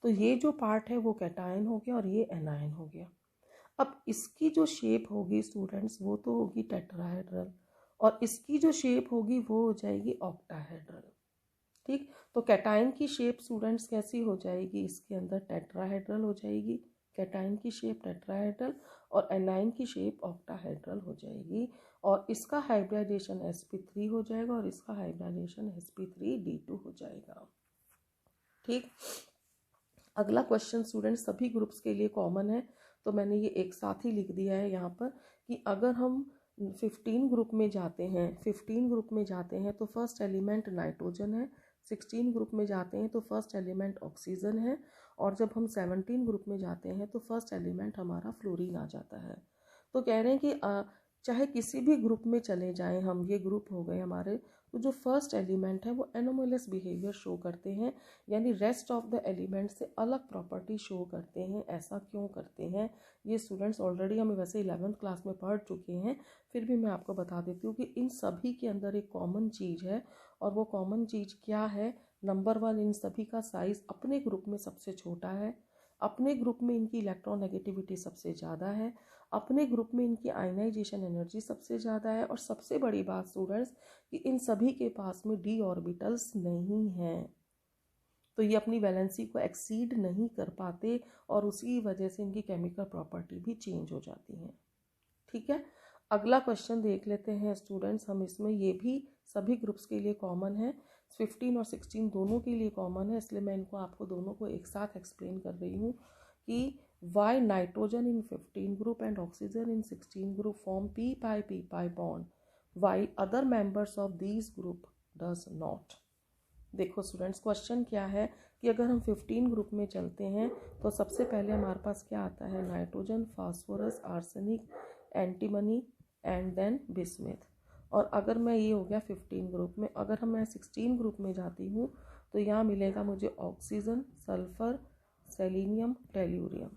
तो ये जो पार्ट है वो कैटायन हो गया और ये एनायन हो गया। अब इसकी जो शेप होगी स्टूडेंट्स वो तो होगी टेट्राहेड्रल, और इसकी जो शेप होगी वो हो जाएगी ऑक्टाहेड्रल। ठीक, तो कैटाइन की शेप स्टूडेंट्स कैसी हो जाएगी, इसके अंदर टेट्राहेड्रल हो जाएगी, कैटाइन की शेप टेट्राहेड्रल, और एनाइन की शेप ऑक्टाहेड्रल हो जाएगी, और इसका हाइब्रिडाइजेशन sp3 हो जाएगा और इसका हाइब्रिडाइजेशन sp3d2 हो जाएगा। ठीक, अगला क्वेश्चन स्टूडेंट्स सभी ग्रुप्स के लिए कॉमन है, तो मैंने ये एक साथ ही लिख दिया है यहाँ पर कि अगर हम 15 ग्रुप में जाते हैं, 15 ग्रुप में जाते हैं तो फर्स्ट एलिमेंट नाइट्रोजन है, 16 ग्रुप में जाते हैं तो फर्स्ट एलिमेंट ऑक्सीजन है, और जब हम 17 ग्रुप में जाते हैं तो फर्स्ट एलिमेंट हमारा फ्लोरीन आ जाता है। तो कह रहे हैं कि चाहे किसी भी ग्रुप में चले जाएं हम, ये ग्रुप हो गए हमारे, तो जो फर्स्ट एलिमेंट है वो एनोमलस बिहेवियर शो करते हैं, यानी रेस्ट ऑफ द एलिमेंट से अलग प्रॉपर्टी शो करते हैं। ऐसा क्यों करते हैं, ये स्टूडेंट्स ऑलरेडी हम वैसे 11th क्लास में पढ़ चुके हैं, फिर भी मैं आपको बता देती हूँ कि इन सभी के अंदर एक कॉमन चीज़ है, और वो कॉमन चीज़ क्या है, नंबर 1, इन सभी का साइज़ अपने ग्रुप में सबसे छोटा है, अपने ग्रुप में इनकी इलेक्ट्रोनेगेटिविटी सबसे ज़्यादा है, अपने ग्रुप में इनकी आयनाइजेशन एनर्जी सबसे ज़्यादा है, और सबसे बड़ी बात स्टूडेंट्स कि इन सभी के पास में डी ऑर्बिटल्स नहीं हैं, तो ये अपनी वैलेंसी को एक्सीड नहीं कर पाते और उसी वजह से इनकी केमिकल प्रॉपर्टी भी चेंज हो जाती हैं। ठीक है, अगला क्वेश्चन देख लेते हैं स्टूडेंट्स हम। इसमें ये भी सभी ग्रुप्स के लिए कॉमन है, 15 और 16 दोनों के लिए कॉमन है, इसलिए मैं इनको आपको दोनों को एक साथ एक्सप्लेन कर रही हूँ कि why nitrogen in 15 group and oxygen in 16 group form p pi bond why other members of these group does not. देखो स्टूडेंट्स, क्वेश्चन क्या है कि अगर हम 15 ग्रुप में चलते हैं तो सबसे पहले हमारे पास क्या आता है, nitrogen, phosphorus, arsenic, antimony and then bismuth. और अगर मैं ये हो गया 15 ग्रुप में, अगर मैं 16 ग्रुप में जाती हूँ तो यहाँ मिलेगा मुझे ऑक्सीजन, सल्फर, सेलेनियम, टेल्यूरियम।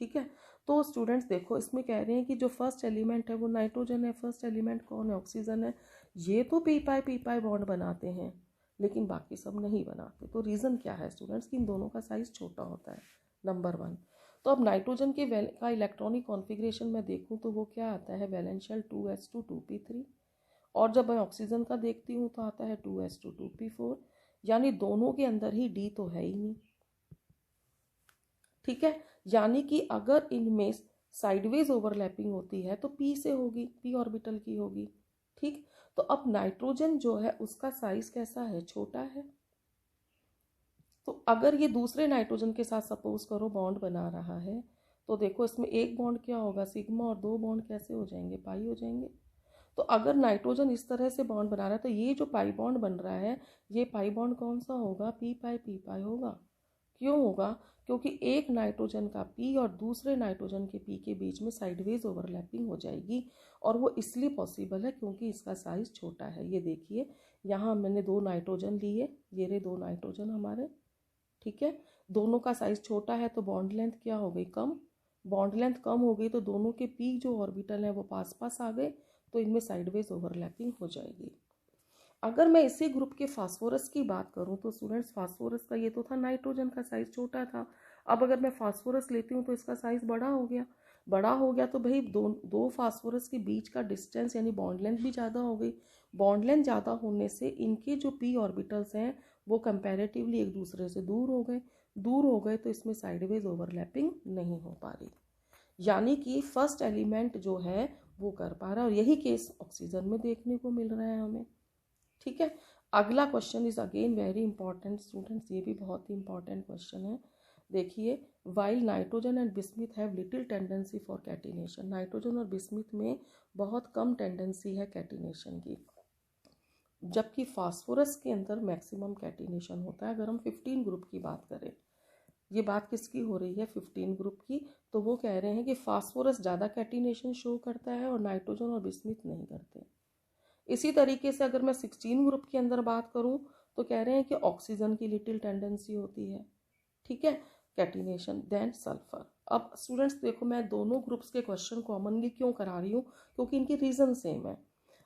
ठीक है, तो स्टूडेंट्स देखो इसमें कह रहे हैं कि जो फर्स्ट एलिमेंट है वो नाइट्रोजन है, फर्स्ट एलिमेंट कौन है, ऑक्सीजन है। ये तो पी पाई बॉन्ड बनाते हैं लेकिन बाकी सब नहीं बनाते। तो रीज़न क्या है स्टूडेंट्स कि इन दोनों का साइज़ छोटा होता है, नंबर 1। तो अब नाइट्रोजन के का इलेक्ट्रॉनिक कॉन्फ़िगरेशन में देखूं तो वो क्या आता है, वैलेंशियल 2s2 2p3, और जब मैं ऑक्सीजन का देखती हूँ तो आता है 2s2 2p4, यानी दोनों के अंदर ही डी तो है ही नहीं। ठीक है, यानी कि अगर इनमें साइडवेज ओवरलैपिंग होती है तो पी से होगी, पी ऑर्बिटल की होगी। ठीक, तो अब नाइट्रोजन जो है उसका साइज कैसा है, छोटा है। तो अगर ये दूसरे नाइट्रोजन के साथ सपोज करो बॉन्ड बना रहा है तो देखो इसमें एक बॉन्ड क्या होगा, सिग्मा, और दो बॉन्ड कैसे हो जाएंगे, पाई हो जाएंगे। तो अगर नाइट्रोजन इस तरह से बॉन्ड बना रहा है तो ये जो पाई बॉन्ड बन रहा है ये पाई बॉन्ड कौन सा होगा, पी पाई होगा। क्यों होगा, क्योंकि एक नाइट्रोजन का पी और दूसरे नाइट्रोजन के पी के बीच में साइडवेज ओवरलैपिंग हो जाएगी, और वो इसलिए पॉसिबल है क्योंकि इसका साइज छोटा है। ये देखिए यहाँ मैंने 2 नाइट्रोजन लिए, ये रहे 2 नाइट्रोजन हमारे। ठीक है, दोनों का साइज छोटा है तो बॉन्ड लेंथ क्या हो गई, कम। बॉन्ड लेंथ कम हो गई तो दोनों के पी जो ऑर्बिटल है वो पास पास आ गए, तो इनमें साइडवेज ओवरलैपिंग हो जाएगी। अगर मैं इसी ग्रुप के फास्फोरस की बात करूं तो स्टूडेंट्स फास्फोरस का ये तो था नाइट्रोजन का साइज छोटा था, अब अगर मैं फास्फोरस लेती हूँ तो इसका साइज बड़ा हो गया। बड़ा हो गया तो भाई दो फास्फोरस के बीच का डिस्टेंस यानी बॉन्ड लेंथ भी ज़्यादा हो गई। बॉन्ड लेंथ ज़्यादा होने से इनके जो पी ऑर्बिटल्स हैं वो कंपैरेटिवली एक दूसरे से दूर हो गए तो इसमें साइडवेज ओवरलैपिंग नहीं हो पा रही, यानी कि फर्स्ट एलिमेंट जो है वो कर पा रहा है, और यही केस ऑक्सीजन में देखने को मिल रहा है हमें। ठीक है, अगला question is again very important students, ये भी बहुत ही इंपॉर्टेंट क्वेश्चन है। देखिए, while nitrogen and bismuth have little tendency for catenation, nitrogen और बिस्मिथ में बहुत कम टेंडेंसी है कैटिनेशन की, जबकि फास्फोरस के अंदर मैक्सिमम कैटिनेशन होता है। अगर हम 15 ग्रुप की बात करें, ये बात किसकी हो रही है, 15 ग्रुप की, तो वो कह रहे हैं कि फास्फोरस ज़्यादा कैटिनेशन शो करता है और नाइट्रोजन और बिस्मिथ नहीं करते। इसी तरीके से अगर मैं 16 ग्रुप के अंदर बात करूं तो कह रहे हैं कि ऑक्सीजन की लिटिल टेंडेंसी होती है, ठीक है, कैटिनेशन, देन सल्फर। अब स्टूडेंट्स देखो मैं दोनों ग्रुप्स के क्वेश्चन कॉमनली क्यों करा रही हूँ, क्योंकि इनकी रीज़न सेम है।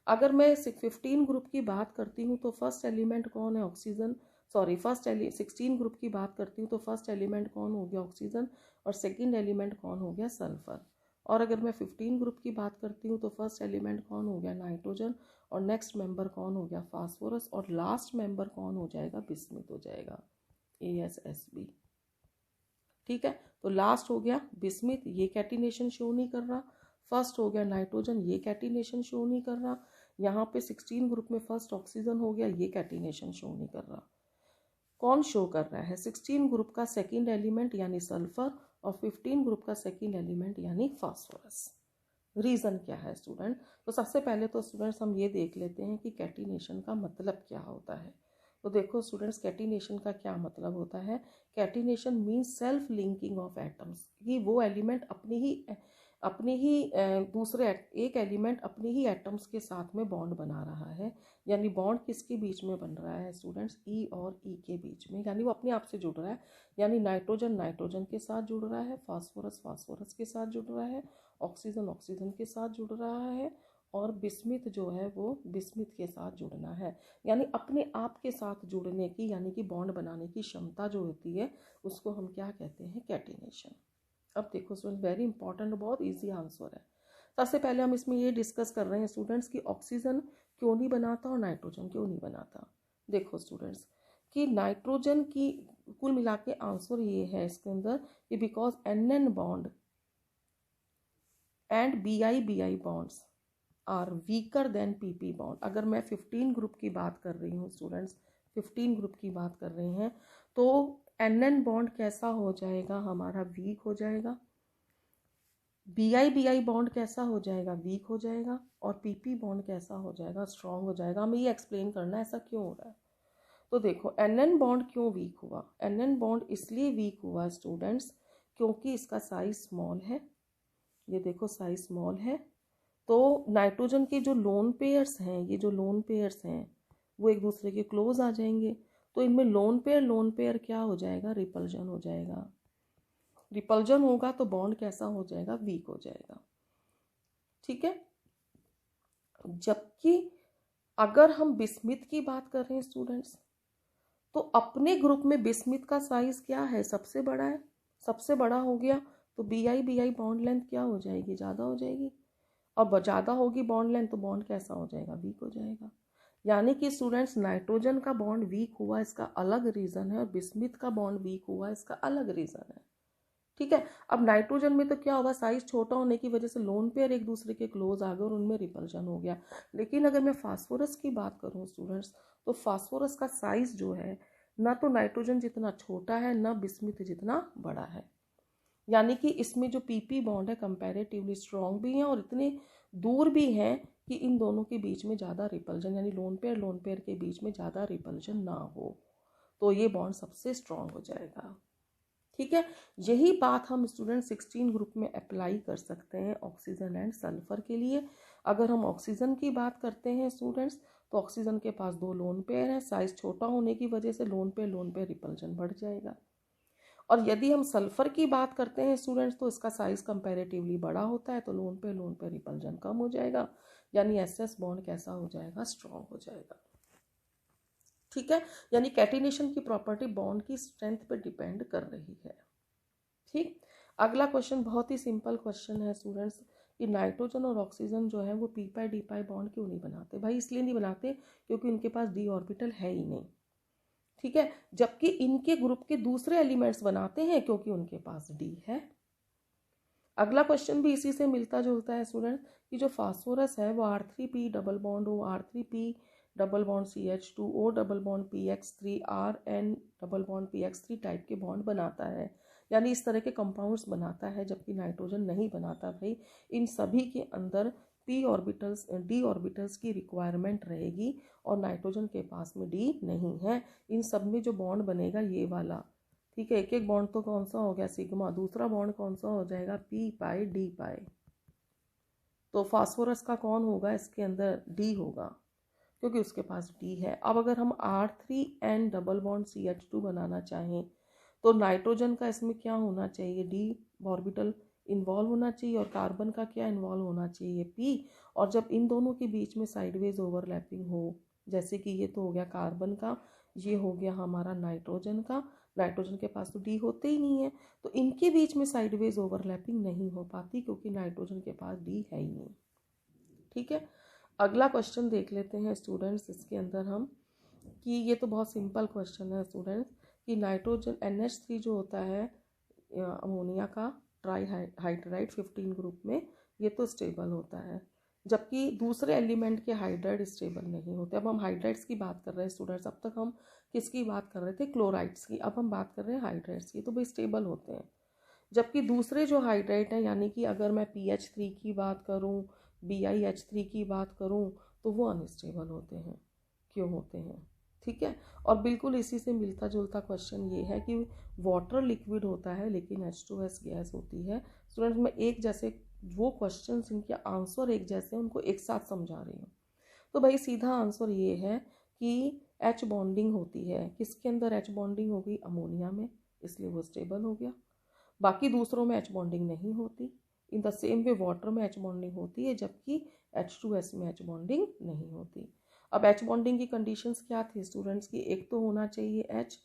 अगर मैं 15 ग्रुप की बात करती हूँ तो फर्स्ट एलिमेंट कौन है, ऑक्सीजन, सॉरी 16 ग्रुप की बात करती हूँ तो फर्स्ट एलिमेंट कौन हो गया, ऑक्सीजन, और सेकेंड एलिमेंट कौन हो गया, सल्फर। और अगर मैं 15 ग्रुप की बात करती हूँ तो फर्स्ट एलिमेंट कौन हो गया, नाइट्रोजन, और नेक्स्ट मेंबर कौन हो गया, फास्फोरस, और लास्ट मेंबर कौन हो जाएगा, बिस्मिथ हो जाएगा, ASSB। ठीक है, तो लास्ट हो गया बिस्मिथ, ये कैटिनेशन शो नहीं कर रहा। फर्स्ट हो गया नाइट्रोजन, ये कैटिनेशन शो नहीं कर रहा। यहाँ पे 16 ग्रुप में फर्स्ट ऑक्सीजन हो गया, ये कैटिनेशन शो नहीं कर रहा। कौन शो कर रहा है, 16 ग्रुप का सेकेंड एलिमेंट यानी सल्फर, और 15 ग्रुप का सेकेंड एलिमेंट यानी फास्फोरस। रीज़न क्या है स्टूडेंट, तो सबसे पहले तो स्टूडेंट्स हम ये देख लेते हैं कि कैटिनेशन का मतलब क्या होता है। तो देखो स्टूडेंट्स, कैटिनेशन का क्या मतलब होता है, catenation means self linking of atoms, कि वो एलिमेंट अपने ही दूसरे एक एलिमेंट अपने ही एटम्स के साथ में बॉन्ड बना रहा है। यानी बॉन्ड किसके बीच में बन रहा है स्टूडेंट्स, ई और ई के बीच में, यानी वो अपने आप से जुड़ रहा है। यानी नाइट्रोजन नाइट्रोजन के साथ जुड़ रहा है, फास्फोरस फास्फोरस के साथ जुड़ रहा है, ऑक्सीजन ऑक्सीजन के साथ जुड़ रहा है, और बिस्मिथ जो है वो बिस्मिथ के साथ जुड़ना है, यानी अपने आप के साथ जुड़ने की, यानी कि बॉन्ड बनाने की क्षमता जो होती है उसको हम क्या कहते हैं, कैटिनेशन। अब देखो स्टूडेंट, वेरी इंपॉर्टेंट, बहुत इजी आंसर है। सबसे पहले हम इसमें ये डिस्कस कर रहे हैं स्टूडेंट्स कि ऑक्सीजन क्यों नहीं बनाता और नाइट्रोजन क्यों नहीं बनाता। देखो स्टूडेंट्स कि नाइट्रोजन की कुल मिला के आंसर ये है इसके अंदर कि because NN bond and BI bonds are weaker than PP bond. अगर मैं 15 ग्रुप की बात कर रही हूँ स्टूडेंट्स, 15 ग्रुप की बात कर रहे हैं, तो NN बॉन्ड कैसा हो जाएगा, हमारा वीक हो जाएगा। BI बॉन्ड कैसा हो जाएगा, वीक हो जाएगा। और PP बॉन्ड कैसा हो जाएगा, स्ट्रॉन्ग हो जाएगा। हमें ये एक्सप्लेन करना है ऐसा क्यों हो रहा है। तो देखो NN बॉन्ड क्यों वीक हुआ, NN बॉन्ड इसलिए वीक हुआ स्टूडेंट्स क्योंकि इसका साइज स्मॉल है। ये देखो साइज स्मॉल है। तो नाइट्रोजन के जो लोन पेयर्स हैं, ये जो लोन पेयर्स हैं वो एक दूसरे के क्लोज आ जाएंगे, तो इनमें लोन पेयर क्या हो जाएगा, रिपल्जन हो जाएगा। रिपल्जन होगा तो बॉन्ड कैसा हो जाएगा, वीक हो जाएगा। ठीक है। जबकि अगर हम बिस्मिथ की बात कर रहे हैं स्टूडेंट्स, तो अपने ग्रुप में बिस्मिथ का साइज क्या है, सबसे बड़ा है, सबसे बड़ा हो गया, तो BI बॉन्ड लेंथ क्या हो जाएगी, ज़्यादा हो जाएगी। और ज़्यादा होगी बॉन्ड लेंथ तो बॉन्ड कैसा हो जाएगा, वीक हो जाएगा। यानी कि स्टूडेंट्स नाइट्रोजन का बॉन्ड वीक हुआ इसका अलग रीज़न है, और बिस्मिथ का बॉन्ड वीक हुआ इसका अलग रीज़न है। ठीक है। अब नाइट्रोजन में तो क्या होगा, साइज छोटा होने की वजह से लोन पेयर एक दूसरे के क्लोज आ गए और उनमें रिपल्जन हो गया। लेकिन अगर मैं फास्फोरस की बात करूं स्टूडेंट्स, तो फास्फोरस का साइज जो है ना तो नाइट्रोजन जितना छोटा है ना बिस्मिथ जितना बड़ा है। यानी कि इसमें जो PP बॉन्ड है कंपैरेटिवली स्ट्रॉन्ग भी है और इतने दूर भी हैं कि इन दोनों के बीच में ज़्यादा रिपल्जन, यानी लोन पेयर के बीच में ज़्यादा रिपल्जन ना हो, तो ये बॉन्ड सबसे स्ट्रॉन्ग हो जाएगा। ठीक है। यही बात हम स्टूडेंट 16 ग्रुप में अप्लाई कर सकते हैं ऑक्सीजन एंड सल्फर के लिए। अगर हम ऑक्सीजन की बात करते हैं स्टूडेंट्स, तो ऑक्सीजन के पास 2 लोन पेयर हैं, साइज छोटा होने की वजह से लोन पेयर रिपल्जन बढ़ जाएगा। और यदि हम सल्फर की बात करते हैं स्टूडेंट्स, तो इसका साइज कंपैरेटिवली बड़ा होता है, तो लोन पेयर रिपल्जन कम हो जाएगा, यानी SS बॉन्ड कैसा हो जाएगा, स्ट्रॉन्ग हो जाएगा। ठीक है। यानी कैटिनेशन की प्रॉपर्टी बॉन्ड की स्ट्रेंथ पर डिपेंड कर रही है। ठीक। अगला क्वेश्चन बहुत ही सिंपल क्वेश्चन है स्टूडेंट्स कि नाइट्रोजन और ऑक्सीजन जो है वो p-d बॉन्ड क्यों नहीं बनाते। भाई इसलिए नहीं बनाते क्योंकि उनके पास d ऑर्बिटल है ही नहीं। ठीक है। जबकि इनके ग्रुप के दूसरे एलिमेंट्स बनाते हैं क्योंकि उनके पास d है। अगला क्वेश्चन भी इसी से मिलता जुलता है स्टूडेंट कि जो फास्फोरस है वो R3p double bond O, R3p double bond CH2 O double bond PX3 RN double bond PX3 type के बॉन्ड बनाता है, यानी इस तरह के कंपाउंड्स बनाता है, जबकि नाइट्रोजन नहीं बनाता। भाई इन सभी के अंदर d ऑर्बिटल्स की रिक्वायरमेंट रहेगी और नाइट्रोजन के पास में d नहीं है। इन सब में जो बॉन्ड बनेगा ये वाला, ठीक है, एक एक बॉन्ड तो कौन सा हो गया, सिग्मा, दूसरा बॉन्ड कौन सा हो जाएगा, p-d। तो फास्फोरस का कौन होगा, इसके अंदर d होगा क्योंकि उसके पास d है। अब अगर हम R3N डबल बॉन्ड CH2 बनाना चाहें तो नाइट्रोजन का इसमें क्या होना चाहिए, d ऑर्बिटल इन्वॉल्व होना चाहिए और कार्बन का क्या इन्वॉल्व होना चाहिए, p। और जब इन दोनों के बीच में साइडवेज ओवरलैपिंग हो, जैसे कि ये तो हो गया कार्बन का, ये हो गया हमारा नाइट्रोजन का, नाइट्रोजन के पास तो d होते ही नहीं है, तो इनके बीच में साइडवेज ओवरलैपिंग नहीं हो पाती क्योंकि नाइट्रोजन के पास d है ही नहीं। ठीक है। अगला क्वेश्चन देख लेते हैं स्टूडेंट्स इसके अंदर हम कि ये तो बहुत सिंपल क्वेश्चन है स्टूडेंट्स कि नाइट्रोजन NH3 जो होता है अमोनिया का ट्राई हाइड्राइड 15 ग्रुप में, ये तो स्टेबल होता है, जबकि दूसरे एलिमेंट के हाइड्राइड स्टेबल नहीं होते। अब हम हाइड्राइड्स की बात कर रहे हैं स्टूडेंट्स, अब तक हम किसकी बात कर रहे थे, क्लोराइड्स की, अब हम बात कर रहे हैं हाइड्राइड्स की, तो भाई स्टेबल होते हैं। जबकि दूसरे जो हाइड्राइड हैं, यानी कि अगर मैं PH3 की बात करूं, BiH3 की बात करूं, तो वो अनस्टेबल होते हैं। क्यों होते हैं, ठीक है। और बिल्कुल इसी से मिलता जुलता क्वेश्चन ये है कि वाटर लिक्विड होता है लेकिन H2S गैस होती है। स्टूडेंट्स मैं एक जैसे वो क्वेश्चन इनके आंसर एक जैसे उनको एक साथ समझा रही हूँ। तो भाई सीधा आंसर ये है कि H बॉन्डिंग होती है, किसके अंदर H बॉन्डिंग हो गई, अमोनिया में, इसलिए वो स्टेबल हो गया। बाकी दूसरों में H बॉन्डिंग नहीं होती। In the same way water में H बॉन्डिंग होती है, जबकि H2S में H बॉन्डिंग नहीं होती। अब H बॉन्डिंग की कंडीशंस क्या थी स्टूडेंट्स की, एक तो होना चाहिए H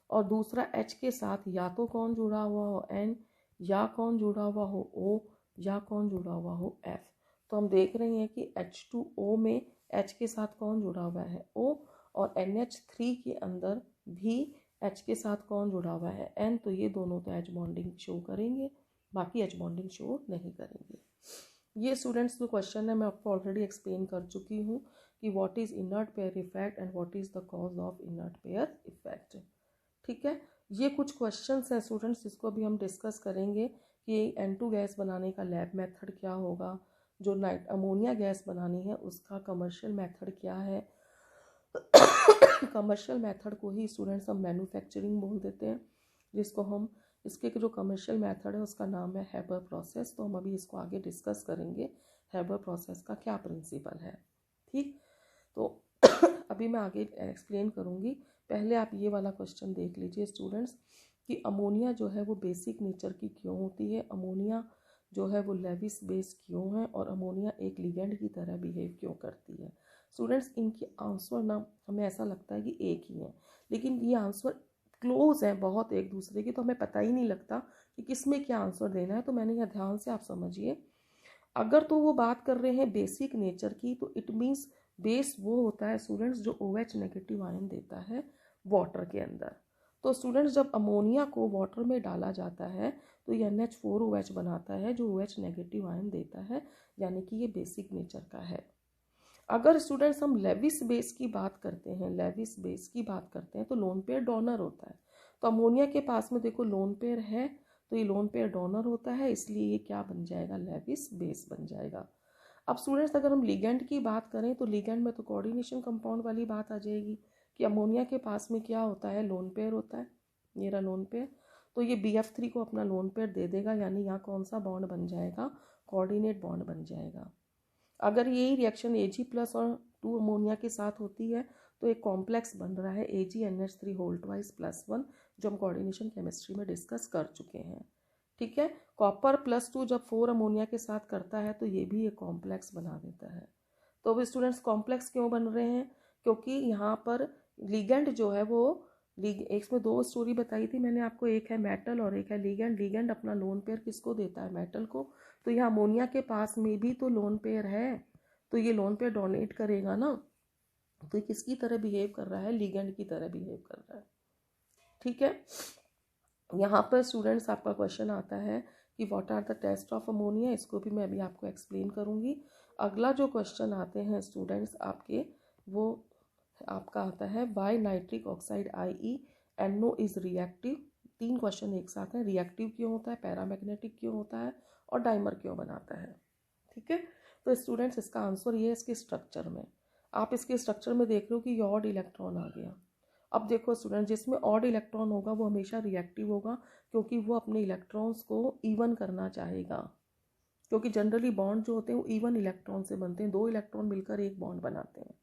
और दूसरा H के साथ या तो कौन जुड़ा हुआ हो N, या कौन जुड़ा हुआ हो O, या कौन जुड़ा हुआ हो F। तो हम देख रहे हैं कि H2O में H के साथ कौन जुड़ा हुआ है O, और NH3 के अंदर भी H के साथ कौन जुड़ा हुआ है N। तो ये दोनों तो H बॉन्डिंग शो करेंगे, बाकी H बॉन्डिंग शो नहीं करेंगे। ये स्टूडेंट्स जो क्वेश्चन है मैं आपको ऑलरेडी एक्सप्लेन कर चुकी हूँ कि what is inert pair effect and what is the cause of inert pair effect. ठीक है, ये कुछ क्वेश्चंस हैं स्टूडेंट्स जिसको अभी हम डिस्कस करेंगे कि N2 गैस बनाने का लैब मेथड क्या होगा, जो अमोनिया गैस बनानी है उसका कमर्शियल मेथड क्या है। कमर्शियल मेथड को ही स्टूडेंट्स हम मैन्युफैक्चरिंग बोल देते हैं, जिसको हम इसके जो कमर्शियल मेथड है उसका नाम है हेबर प्रोसेस। तो हम अभी इसको आगे डिस्कस करेंगे, हेबर प्रोसेस का क्या प्रिंसिपल है। ठीक, तो अभी मैं आगे एक्सप्लेन करूँगी। पहले आप ये वाला क्वेश्चन देख लीजिए स्टूडेंट्स कि अमोनिया जो है वो बेसिक नेचर की क्यों होती है, अमोनिया जो है वो लेविस बेस क्यों है, और अमोनिया एक लिगेंड की तरह बिहेव क्यों करती है। स्टूडेंट्स इनकी आंसर ना हमें ऐसा लगता है कि एक ही है, लेकिन ये आंसर क्लोज है बहुत एक दूसरे के, तो हमें पता ही नहीं लगता कि किस में क्या आंसर देना है। तो मैंने यह ध्यान से आप समझिए, अगर तो वो बात कर रहे हैं बेसिक नेचर की तो इट मीन्स बेस वो होता है स्टूडेंट्स जो OH नेगेटिव आयन देता है वाटर के अंदर। तो स्टूडेंट्स जब अमोनिया को वाटर में डाला जाता है तो ये NH4OH बनाता है जो OH नेगेटिव आयन देता है, यानी कि ये बेसिक नेचर का है। अगर स्टूडेंट्स हम लेविस बेस की बात करते हैं, लेविस बेस की बात करते हैं तो लोन पेयर डोनर होता है। तो अमोनिया के पास में देखो लोन पेयर है, तो ये लोन पेयर डोनर होता है, इसलिए ये क्या बन जाएगा, लेविस बेस बन जाएगा। अब स्टूडेंट्स अगर हम लिगेंड की बात करें तो लिगेंड में तो कोऑर्डिनेशन कंपाउंड वाली बात आ जाएगी कि अमोनिया के पास में क्या होता है, लोन पेयर होता है, मेरा लोन पेयर। तो ये BF3 को अपना लोन पेयर दे देगा, यानी यहाँ कौन सा बॉन्ड बन जाएगा, कोऑर्डिनेट बॉन्ड बन जाएगा। अगर यही रिएक्शन Ag+ और 2 अमोनिया के साथ होती है तो एक कॉम्प्लेक्स बन रहा है AgNH3 होल ट्वाइस +1, जो हम कोऑर्डिनेशन केमिस्ट्री में डिस्कस कर चुके हैं। ठीक है, कॉपर +2 जब 4 अमोनिया के साथ करता है तो ये भी एक कॉम्प्लेक्स बना देता है। तो अब स्टूडेंट्स कॉम्प्लेक्स क्यों बन रहे हैं, क्योंकि यहाँ पर लिगेंड जो है वो एक में 2 स्टोरी बताई थी मैंने आपको, एक है मेटल और एक है लिगेंड। लिगेंड अपना लोन पेयर किसको देता है, मेटल को। तो यह अमोनिया के पास में भी तो लोन पेयर है, तो ये लोन पेयर डोनेट करेगा ना, तो ये किसकी तरह बिहेव कर रहा है, लिगेंड की तरह बिहेव कर रहा है। ठीक है, यहाँ पर स्टूडेंट्स आपका क्वेश्चन आता है कि what are the test of ammonia, इसको भी मैं अभी आपको एक्सप्लेन करूँगी। अगला जो क्वेश्चन आते हैं स्टूडेंट्स आपके, वो आपका आता है why nitric oxide IeNO is reactive. 3 question एक साथ हैं, रिएक्टिव क्यों होता है, पैरामैग्नेटिक क्यों होता है, और डाइमर क्यों बनाता है। ठीक है, तो स्टूडेंट्स इसका आंसर ये है इसके स्ट्रक्चर में। आप इसके स्ट्रक्चर में देख रहे हो कि ये ऑड इलेक्ट्रॉन आ गया। अब देखो स्टूडेंट, जिसमें ऑड इलेक्ट्रॉन होगा वो हमेशा रिएक्टिव होगा, क्योंकि वो अपने इलेक्ट्रॉन्स को इवन करना चाहेगा, क्योंकि जनरली बॉन्ड जो होते हैं वो इवन इलेक्ट्रॉन से बनते हैं, 2 इलेक्ट्रॉन मिलकर एक बॉन्ड बनाते हैं।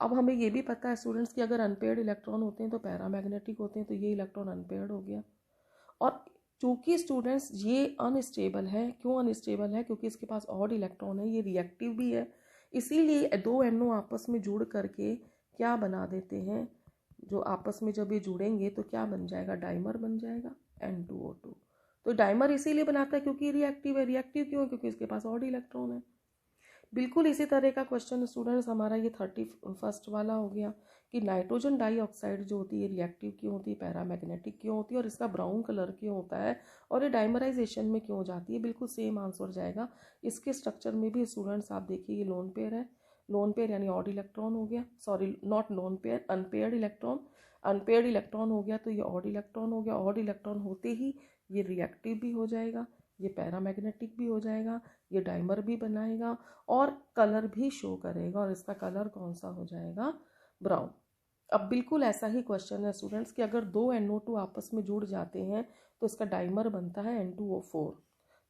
अब हमें ये भी पता है स्टूडेंट्स कि अगर अनपेयर्ड इलेक्ट्रॉन होते हैं तो पैरामैग्नेटिक होते हैं, तो ये इलेक्ट्रॉन अनपेयर्ड हो गया। और चूंकि स्टूडेंट्स ये अनस्टेबल है, क्यों अनस्टेबल है, क्योंकि इसके पास ऑड इलेक्ट्रॉन है, ये रिएक्टिव भी है, इसीलिए 2 NO आपस में जुड़ करके क्या बना देते हैं, जो आपस में जब ये जुड़ेंगे तो क्या बन जाएगा, डाइमर बन जाएगा N2O2। तो डाइमर इसीलिए बनाता है क्योंकि रिएक्टिव है। रिएक्टिव क्यों, क्योंकि इसके पास ऑड इलेक्ट्रॉन है। बिल्कुल इसी तरह का क्वेश्चन स्टूडेंट्स हमारा ये 31st वाला हो गया कि नाइट्रोजन डाइऑक्साइड जो होती है रिएक्टिव क्यों होती है, पैरामैग्नेटिक क्यों होती है, और इसका ब्राउन कलर क्यों होता है, और ये डाइमराइजेशन में क्यों जाती है। बिल्कुल सेम आंसर जाएगा। इसके स्ट्रक्चर में भी स्टूडेंट्स आप देखिए ये लोन पेयर है, लोन पेयर यानी ऑड इलेक्ट्रॉन हो गया, sorry not lone pair, unpaired electron, unpaired electron हो गया, तो ये ऑड इलेक्ट्रॉन हो गया। ऑड इलेक्ट्रॉन होते ही ये रिएक्टिव भी हो जाएगा, ये पैरामैग्नेटिक भी हो जाएगा, ये डाइमर भी बनाएगा और कलर भी शो करेगा, और इसका कलर कौन सा हो जाएगा, ब्राउन। अब बिल्कुल ऐसा ही क्वेश्चन है स्टूडेंट्स कि अगर 2 NO2 आपस में जुड़ जाते हैं तो इसका डाइमर बनता है N2O4।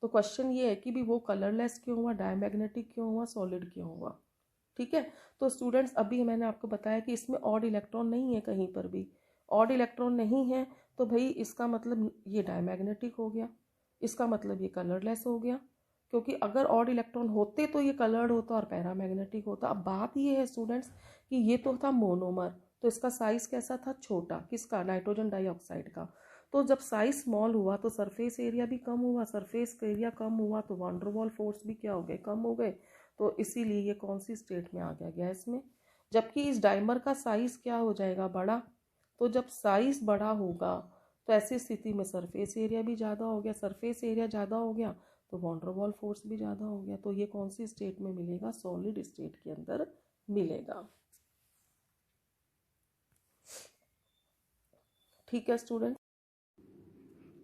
तो क्वेश्चन ये है कि भी वो कलरलेस क्यों हुआ, डायमैग्नेटिक क्यों हुआ, सॉलिड क्यों हुआ। ठीक है, तो स्टूडेंट्स अभी मैंने आपको बताया कि इसमें ऑड इलेक्ट्रॉन नहीं है, कहीं पर भी ऑड इलेक्ट्रॉन नहीं है, तो भाई इसका मतलब ये डायमैग्नेटिक हो गया, इसका मतलब ये कलरलेस हो गया। क्योंकि अगर ऑड इलेक्ट्रॉन होते तो ये कलर्ड होता और पैरामैग्नेटिक होता। अब बात ये है स्टूडेंट्स कि ये तो था मोनोमर, तो इसका साइज कैसा था, छोटा, किसका, नाइट्रोजन डाइऑक्साइड का। तो जब साइज स्मॉल हुआ तो सरफेस एरिया भी कम हुआ, सरफेस एरिया कम हुआ तो वान डेर वाल फोर्स भी क्या हो गए, कम हो गए। तो इसीलिए ये कौन सी स्टेट में आ गया, गैस में। जबकि इस डाइमर का साइज क्या हो जाएगा, बड़ा। तो जब साइज बड़ा होगा तो ऐसी स्थिति में सरफेस एरिया भी ज़्यादा हो गया, सरफेस एरिया ज़्यादा हो गया तो वान डेर वाल फोर्स भी ज़्यादा हो गया। तो ये कौन सी स्टेट में मिलेगा, सॉलिड स्टेट के अंदर मिलेगा। ठीक है स्टूडेंट।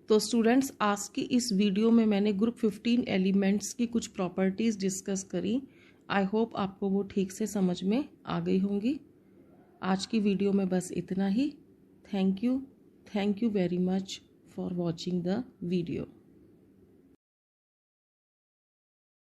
तो स्टूडेंट्स, आज की इस वीडियो में मैंने ग्रुप 15 एलिमेंट्स की कुछ प्रॉपर्टीज़ डिस्कस करी। आई होप आपको वो ठीक से समझ में आ गई होंगी। आज की वीडियो में बस इतना ही। Thank you very much for watching the video.